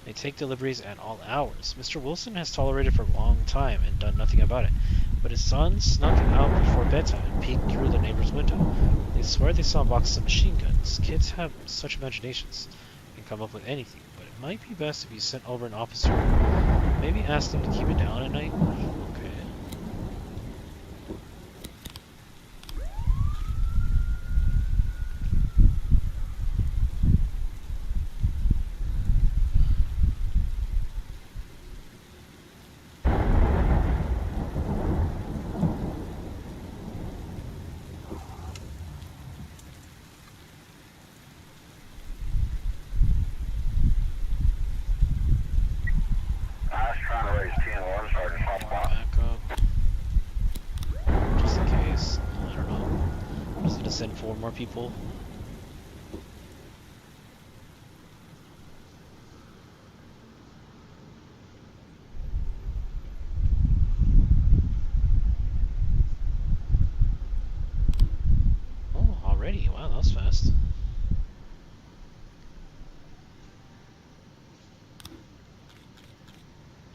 They take deliveries at all hours. Mr. Wilson has tolerated for a long time and done nothing about it, but his son snuck out before bedtime and peeked through the neighbor's window. They swear they saw boxes of machine guns. Kids have such imaginations and come up with anything, but it might be best if you sent over an officer. Maybe ask them to keep it down at night. Okay. Back up. Just in case. I don't know. I'm just gonna send 4 more people. Oh, already? Wow, that was fast.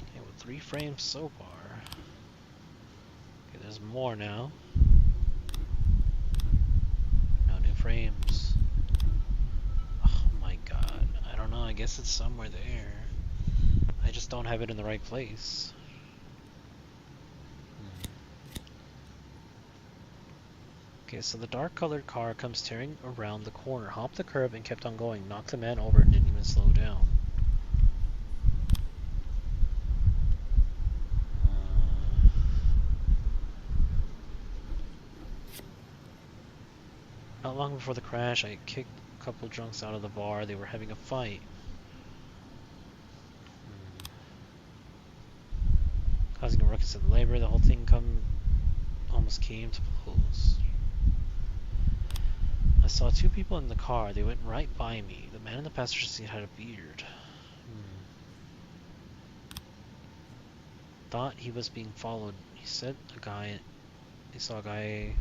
Okay, with 3 frames so far. Okay, there's more now. No new frames. Oh my god. I don't know, I guess it's somewhere there. I just don't have it in the right place. Okay, so the dark colored car comes tearing around the corner, hopped the curb and kept on going, knocked the man over and didn't even slow down. Not long before the crash, I kicked a couple drunks out of the bar. They were having a fight. Causing a ruckus in the labor. The whole thing almost came to blows. I saw 2 people in the car. They went right by me. The man in the passenger seat had a beard. Thought he was being followed. He said he saw a guy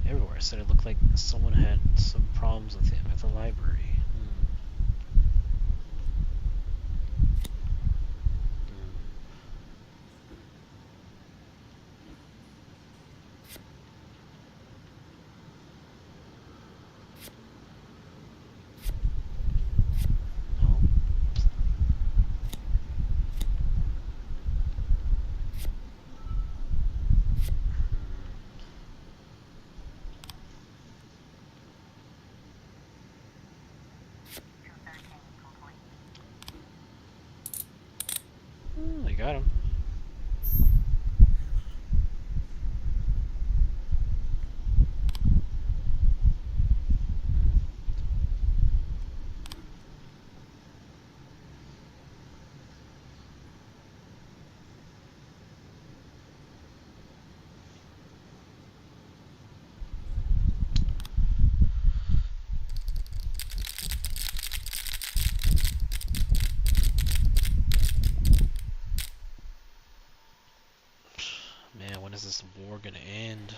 everywhere. Said it looked like someone had some problems with him at the library. They got him. Man, when is this war gonna end?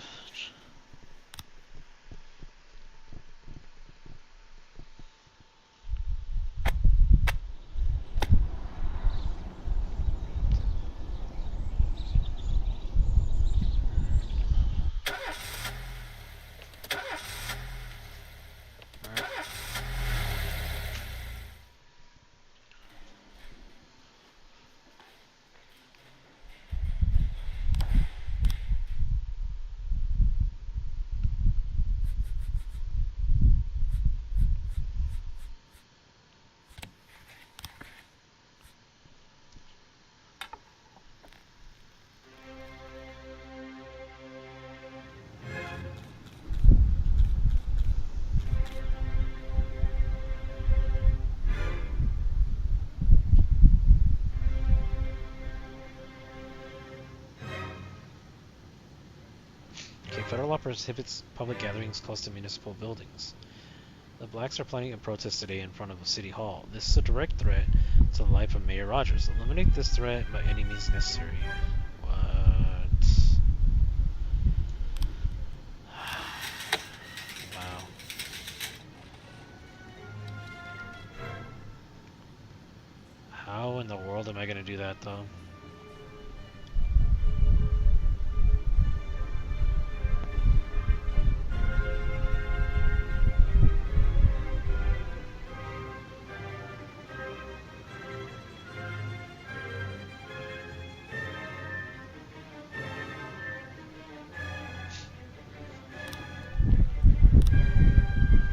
federal law prohibits public gatherings close to municipal buildings. The Blacks are planning a protest today in front of City Hall. This is a direct threat to the life of Mayor Rogers. Eliminate this threat by any means necessary. What? Wow. How in the world am I gonna do that though?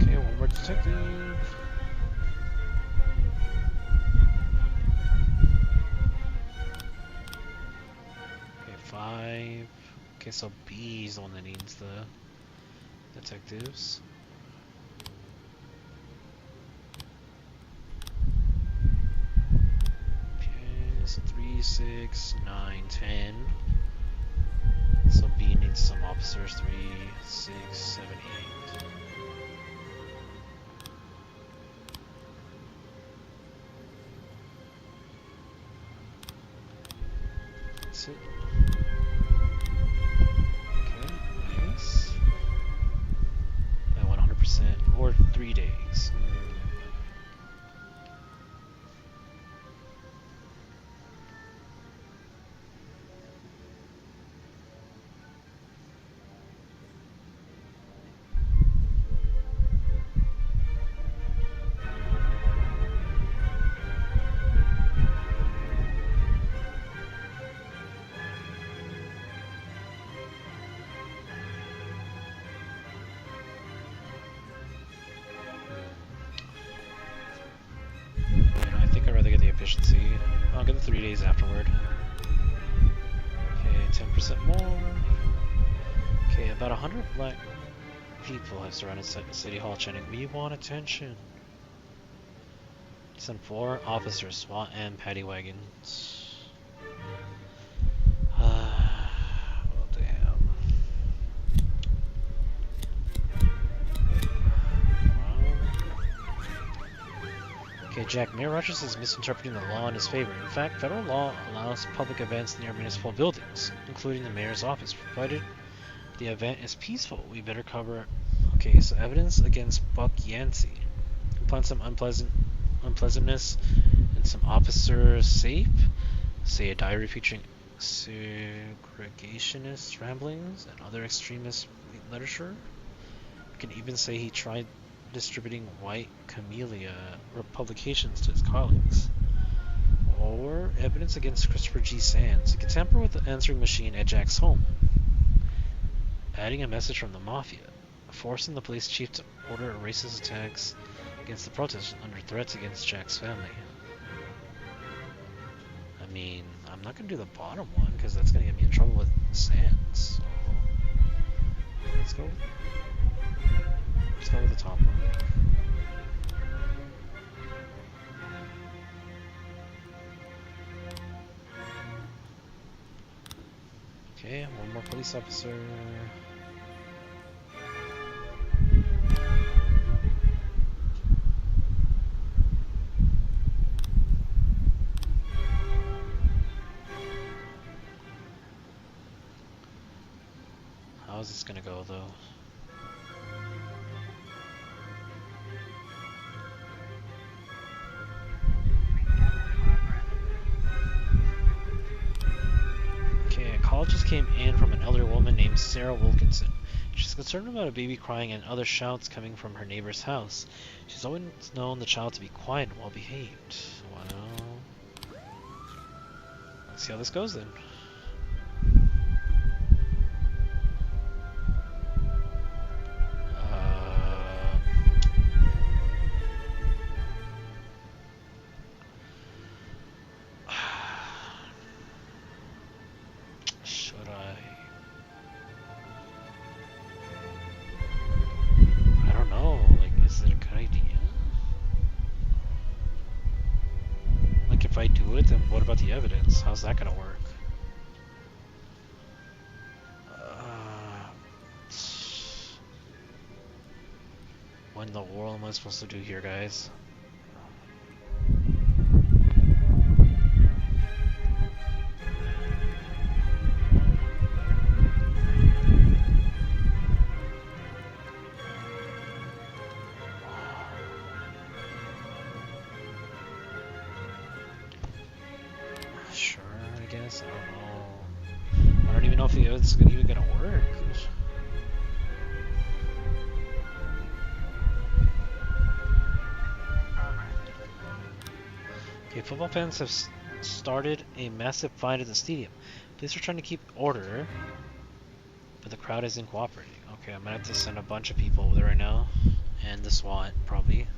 Okay, one more detective. Okay, 5. Okay, so B is the one that needs the detectives. Okay, so 3, 6, 9, 10. So B needs some officers. 3, 6, 7, 8. That's it. Okay, nice. At 100% or 3 days. I think I'd rather get the efficiency. I'll get the 3 days afterward. Okay, 10% more. Okay, about 100 black people have surrounded City Hall chanting, "We want attention." Send 4 officers, SWAT and paddy wagons. Well, damn. Okay, Jack, Mayor Rogers is misinterpreting the law in his favor. In fact, federal law allows public events near municipal buildings, including the mayor's office, provided the event is peaceful. We better cover. Okay, so evidence against Buck Yancey. Upon some unpleasantness and some officers safe, say a diary featuring segregationist ramblings and other extremist literature. We can even say he tried distributing white camellia publications to his colleagues. Or evidence against Christopher G. Sands. He could tamper with the answering machine at Jack's home, adding a message from the mafia, forcing the police chief to order racist attacks against the protesters under threats against Jack's family. I mean, I'm not going to do the bottom one because that's going to get me in trouble with Sands. So let's go with the top one. Okay, one more police officer. How is this gonna go though? Okay, a call just came in from an elderly woman named Sarah Wilkinson. She's concerned about a baby crying and other shouts coming from her neighbor's house. She's always known the child to be quiet and well behaved. Well, let's see how this goes then. If I do it, then what about the evidence? How's that gonna work? What in the world am I supposed to do here, guys? Sure, I guess. I don't know. I don't even know if it's even gonna work. Okay, football fans have started a massive fight at the stadium. Police are trying to keep order, but the crowd isn't cooperating. Okay, I'm gonna have to send a bunch of people over there right now, and the SWAT probably.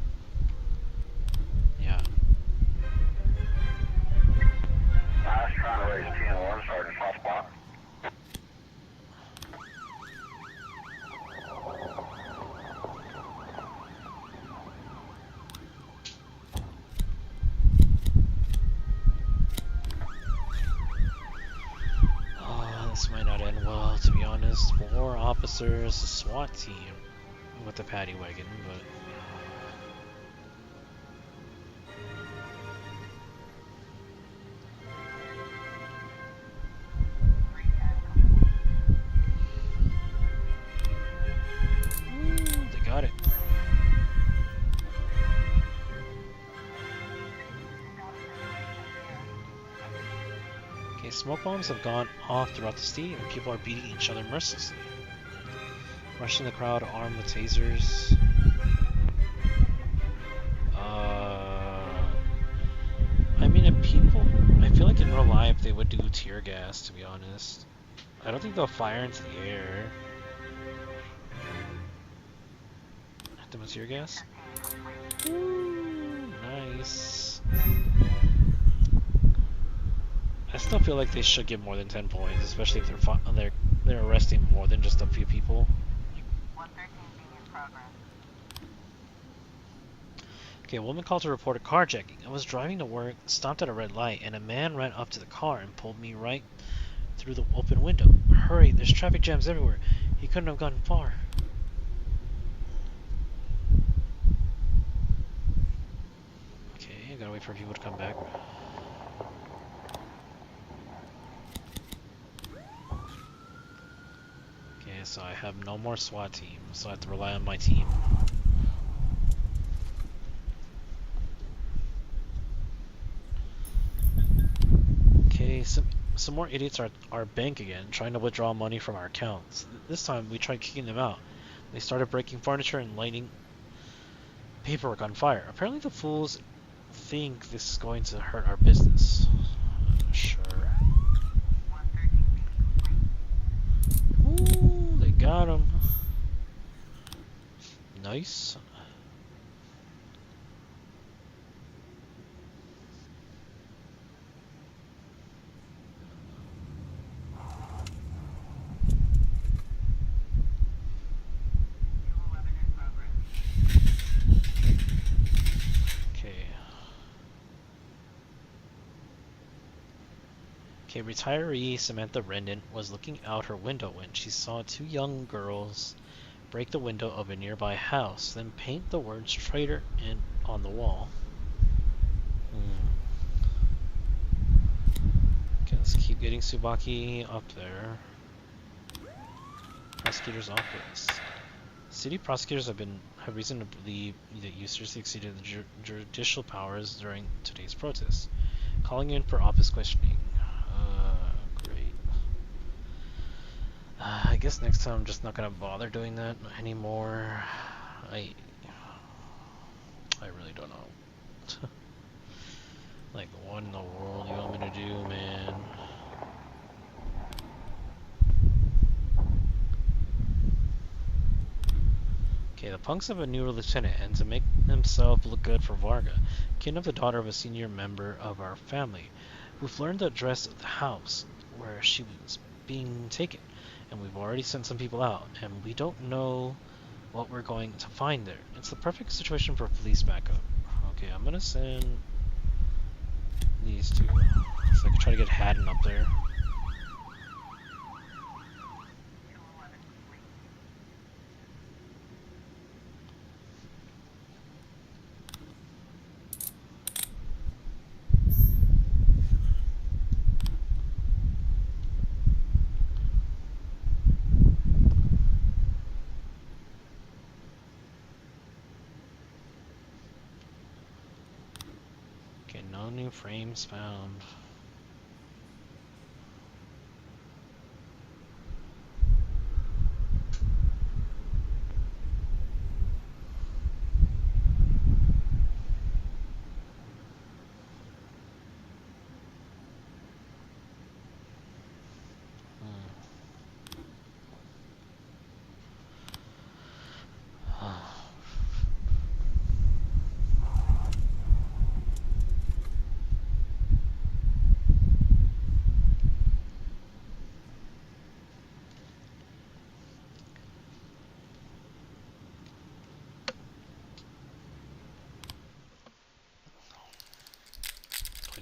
Yeah. I was trying to raise 10-1, Sergeant Softball. Oh, this might not end well, to be honest. 4 officers, a SWAT team with the paddy wagon, but. They got it. Okay, smoke bombs have gone off throughout the stadium and people are beating each other mercilessly. Rushing the crowd armed with tasers. I mean, I feel like in real life they would do tear gas, to be honest. I don't think they'll fire into the air. Hit them with tear gas? Ooh, nice. I still feel like they should get more than 10 points, especially if they're arresting more than just a few people. 113 being in progress. Okay, a woman called to report a carjacking. I was driving to work, stopped at a red light, and a man ran up to the car and pulled me right through the open window. Hurry, there's traffic jams everywhere. He couldn't have gotten far. Okay, I gotta wait for people to come back. Okay, so I have no more SWAT team, so I have to rely on my team. Okay, some more idiots are at our bank again, trying to withdraw money from our accounts. This time we tried kicking them out. They started breaking furniture and lighting paperwork on fire. Apparently the fools think this is going to hurt our business. Sure. Ooh, they got him. Nice. Okay, retiree Samantha Rendon was looking out her window when she saw 2 young girls break the window of a nearby house, then paint the words traitor on the wall. Okay, let's keep getting Tsubaki up there. Prosecutor's office. City prosecutors have reason to believe that you seriously exceeded the judicial powers during today's protest. Calling in for office questioning. Great. I guess next time I'm just not gonna bother doing that anymore. I really don't know. Like, what in the world do you want me to do, man? Okay, the punks have a new lieutenant, and to make himself look good for Varga, kidnapped the daughter of a senior member of our family. We've learned the address of the house where she was being taken, and we've already sent some people out, and we don't know what we're going to find there. It's the perfect situation for police backup. Okay, I'm gonna send these 2, so I can try to get Haddon up there. No new frames found.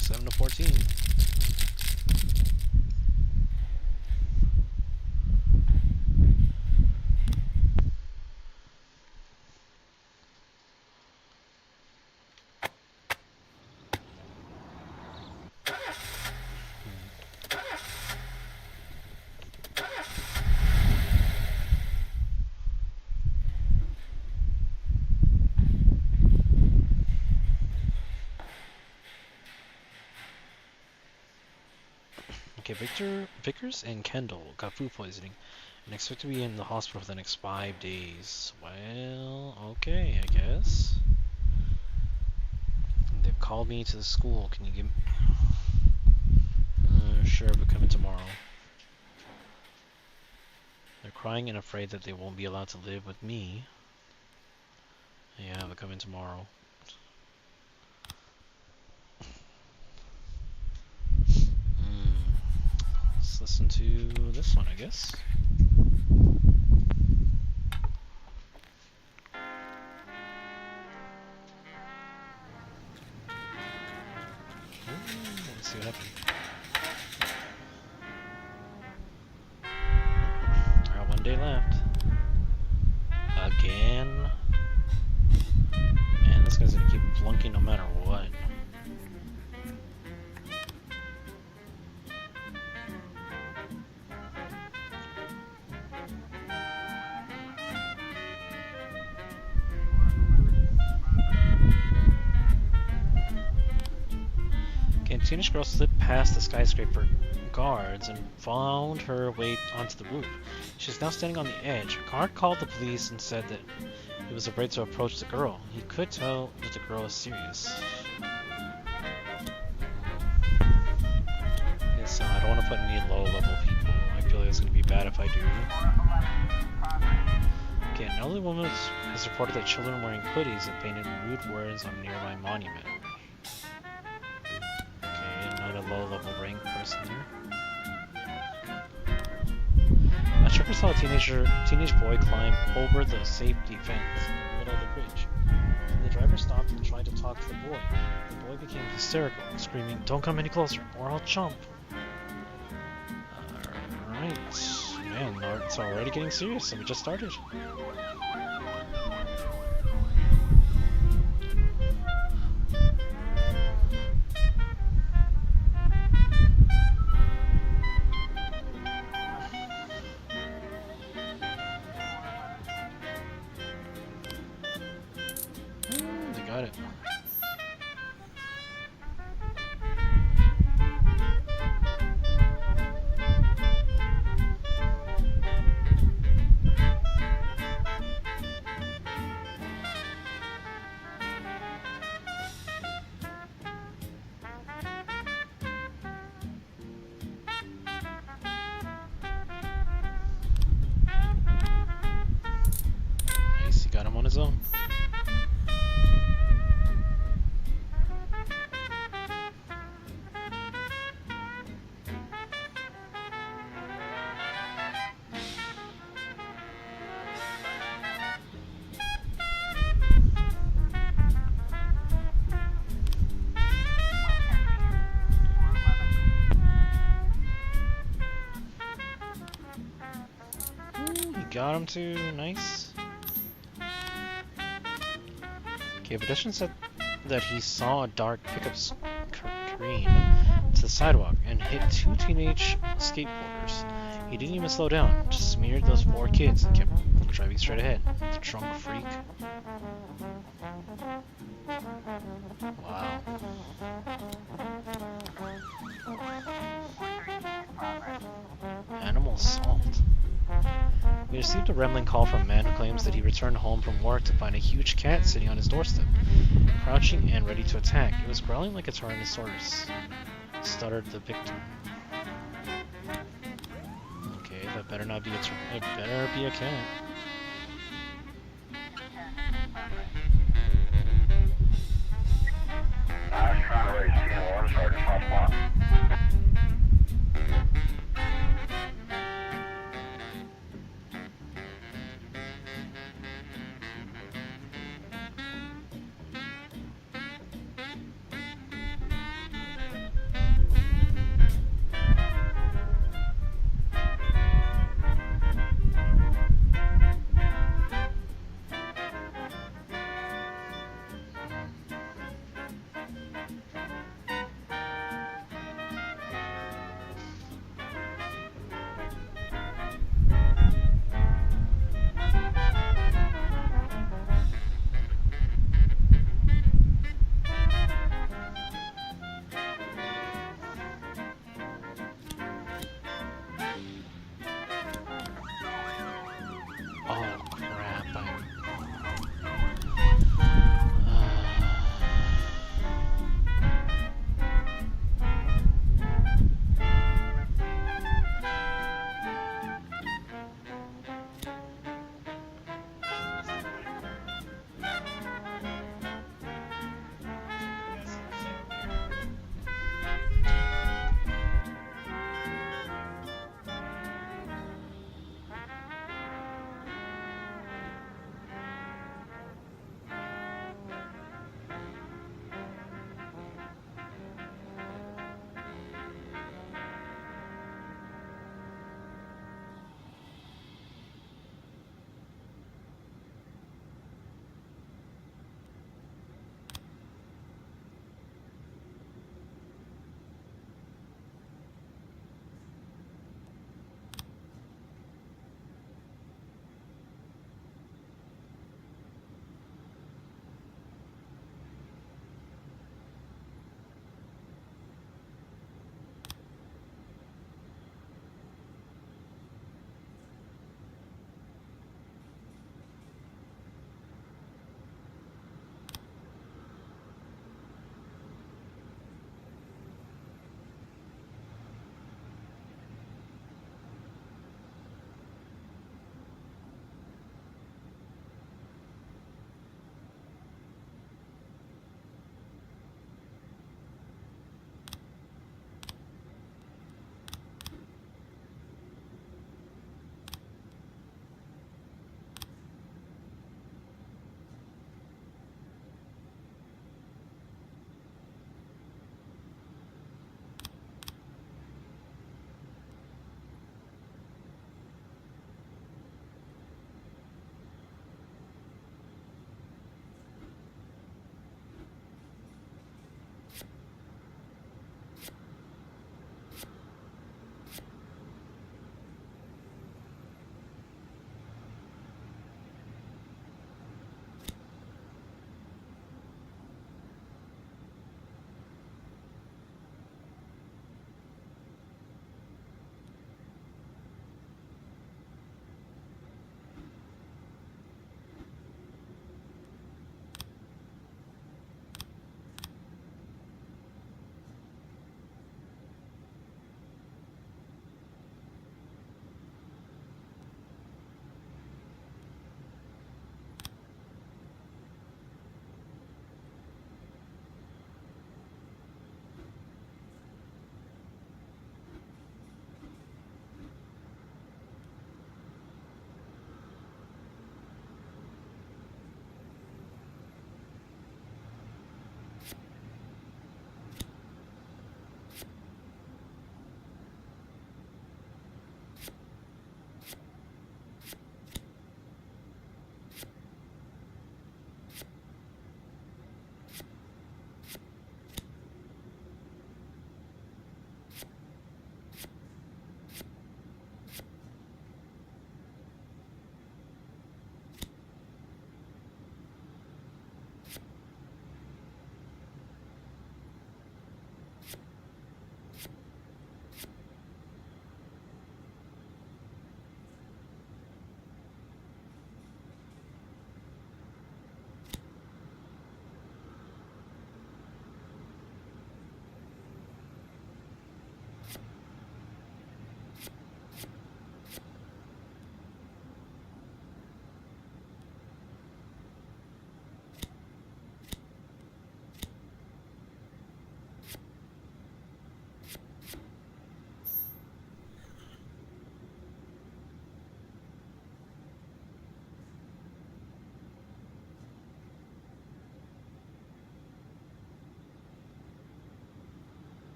Seven to 14. Okay, Vickers and Kendall got food poisoning and expect to be in the hospital for the next 5 days. Well, okay, I guess. They've called me to the school. Can you give me... sure, but come in tomorrow. They're crying and afraid that they won't be allowed to live with me. Yeah, but come in tomorrow. Let's listen to this one, I guess. Let's see what happened. I got 1 day left. Again. Man, this guy's gonna keep flunking no matter what. Teenage girl slipped past the skyscraper guards and found her way onto the roof. She's now standing on the edge. Her guard called the police and said that he was afraid to approach the girl. He could tell that the girl is serious. Yes, I don't want to put any low-level people. I feel like it's going to be bad if I do. Okay, an elderly woman has reported that children wearing hoodies have painted rude words on a nearby monument. Low-level rank person there. A trucker saw a teenage boy climb over the safety fence in the middle of the bridge. The driver stopped and tried to talk to the boy. The boy became hysterical, screaming, "Don't come any closer, or I'll jump." Alright. Man, it's already getting serious, and we just started. Got it. Nice, he got him on his own. Got him too, nice. Okay, a pedestrian said that he saw a dark pickup screen to the sidewalk and hit 2 teenage skateboarders. He didn't even slow down, just smeared those 4 kids and kept driving straight ahead. The drunk freak. Wow. Animal assault. We received a rambling call from a man who claims that he returned home from work to find a huge cat sitting on his doorstep, crouching and ready to attack. It was growling like a Tyrannosaurus, stuttered the victim. Okay, that better not be it better be a cat. I was trying to raise 10-1, Sergeant Hotspot.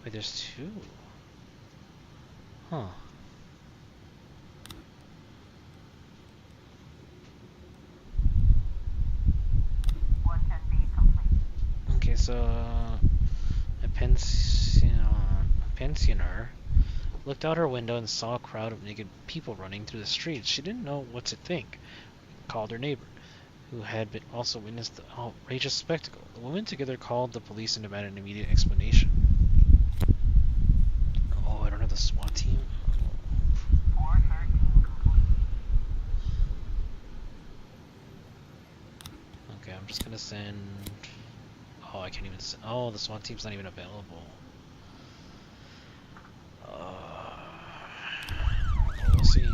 Wait, there's two. Huh. Okay, so a pensioner looked out her window and saw a crowd of naked people running through the streets. She didn't know what to think. Called her neighbor, who had also witnessed the outrageous spectacle. The women together called the police and demanded an immediate explanation. Oh, I don't have the SWAT team. Okay, I'm just gonna send. Oh, I can't even. Oh, the SWAT team's not even available. We'll see.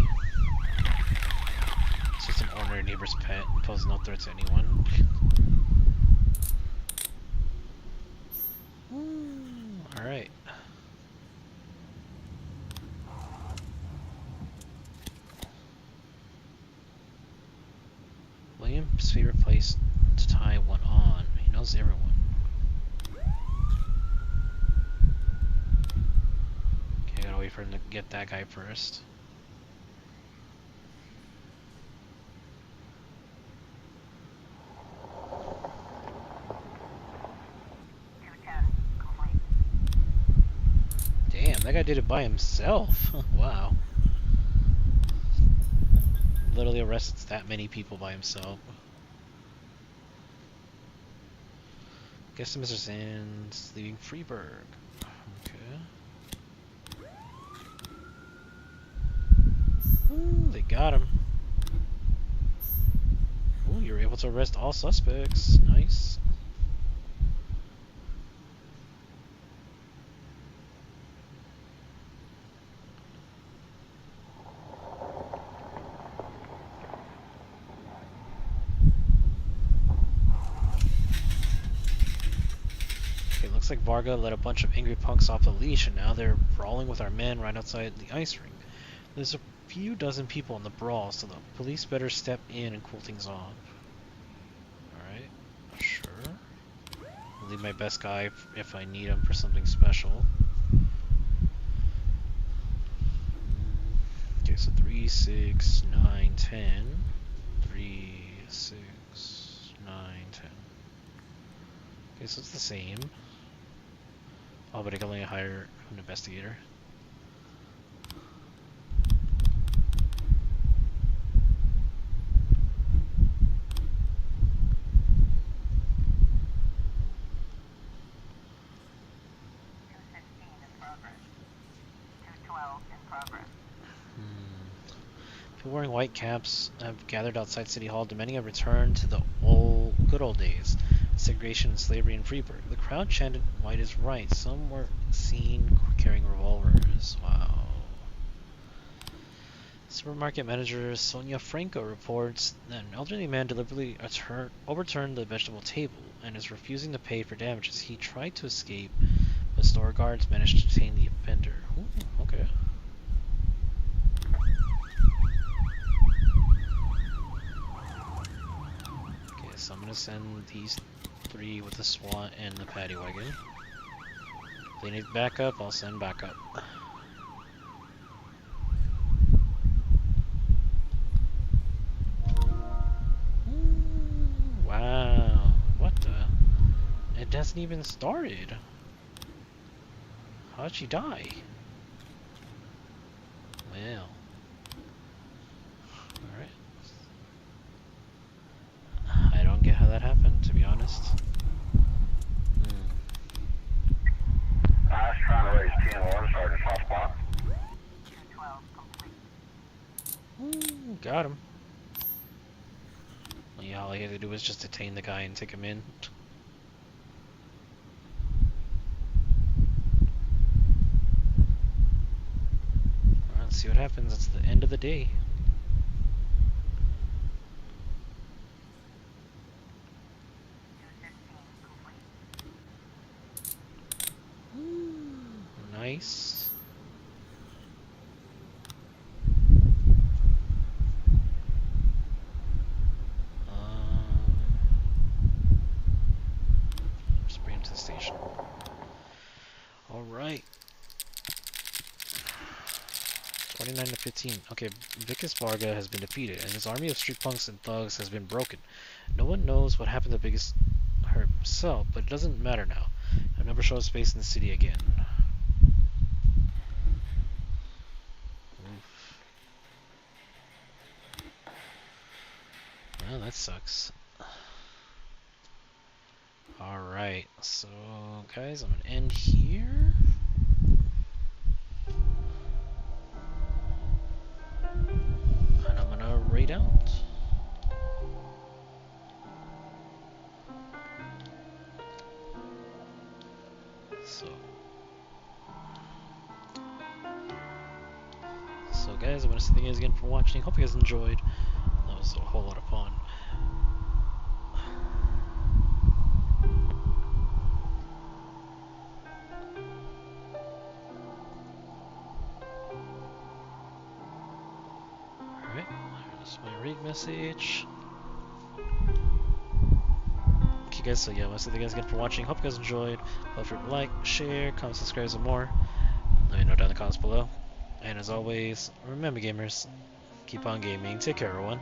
It's just an ordinary neighbor's pet. Poses no threat to anyone. Alright. William's favorite place to tie one on. He knows everyone. Okay, I gotta wait for him to get that guy first. Damn, that guy did it by himself. Wow. Literally arrests that many people by himself. Guess Mr. Sands leaving Freeburg. Okay. Ooh, they got him. Ooh, you're able to arrest all suspects. Nice. Looks like Varga let a bunch of angry punks off the leash, and now they're brawling with our men right outside the ice rink. There's a few dozen people in the brawl, so the police better step in and cool things off. Alright, sure. I'll leave my best guy if I need him for something special. Okay, so 3, 6, 9, 10. 3, 6, 9, 10. Okay, so it's the same. Oh, but I can only hire an investigator. People wearing white caps have gathered outside City Hall demanding a return to the good old days. Segregation, slavery, and Freeburg. The crowd chanted, "White is right." Some were seen carrying revolvers. Wow. Supermarket manager Sonia Franco reports that an elderly man deliberately overturned the vegetable table and is refusing to pay for damages. He tried to escape, but store guards managed to detain the offender. Ooh, okay. Okay, so I'm gonna send these 3 with the SWAT and the paddy wagon. If they need backup, I'll send backup. Wow, what the? It hasn't even started. How'd she die? Well. Alright. I don't get how that happened, to be honest. I was trying to raise 10-1, Sergeant Soft Spot. Got him. Well, yeah, all I had to do was just detain the guy and take him in. Alright, let's see what happens. It's the end of the day. Nice. Just bring him to the station. Alright. 29-15. Okay, Vicus Varga has been defeated, and his army of street punks and thugs has been broken. No one knows what happened to Vicus himself, but it doesn't matter now. He'll never show his face in the city again. Oof. Well, that sucks. Alright, so guys, I'm gonna end here. And I'm gonna raid out. So guys, I want to say thank you guys again for watching. Hope you guys enjoyed. That was a whole lot of fun. Alright, here's my raid message. Okay guys, so yeah, I want to say thank you guys again for watching. Hope you guys enjoyed. Don't forget to like, share, comment, subscribe, and more. Let me know down in the comments below. And as always, remember gamers, keep on gaming. Take care everyone.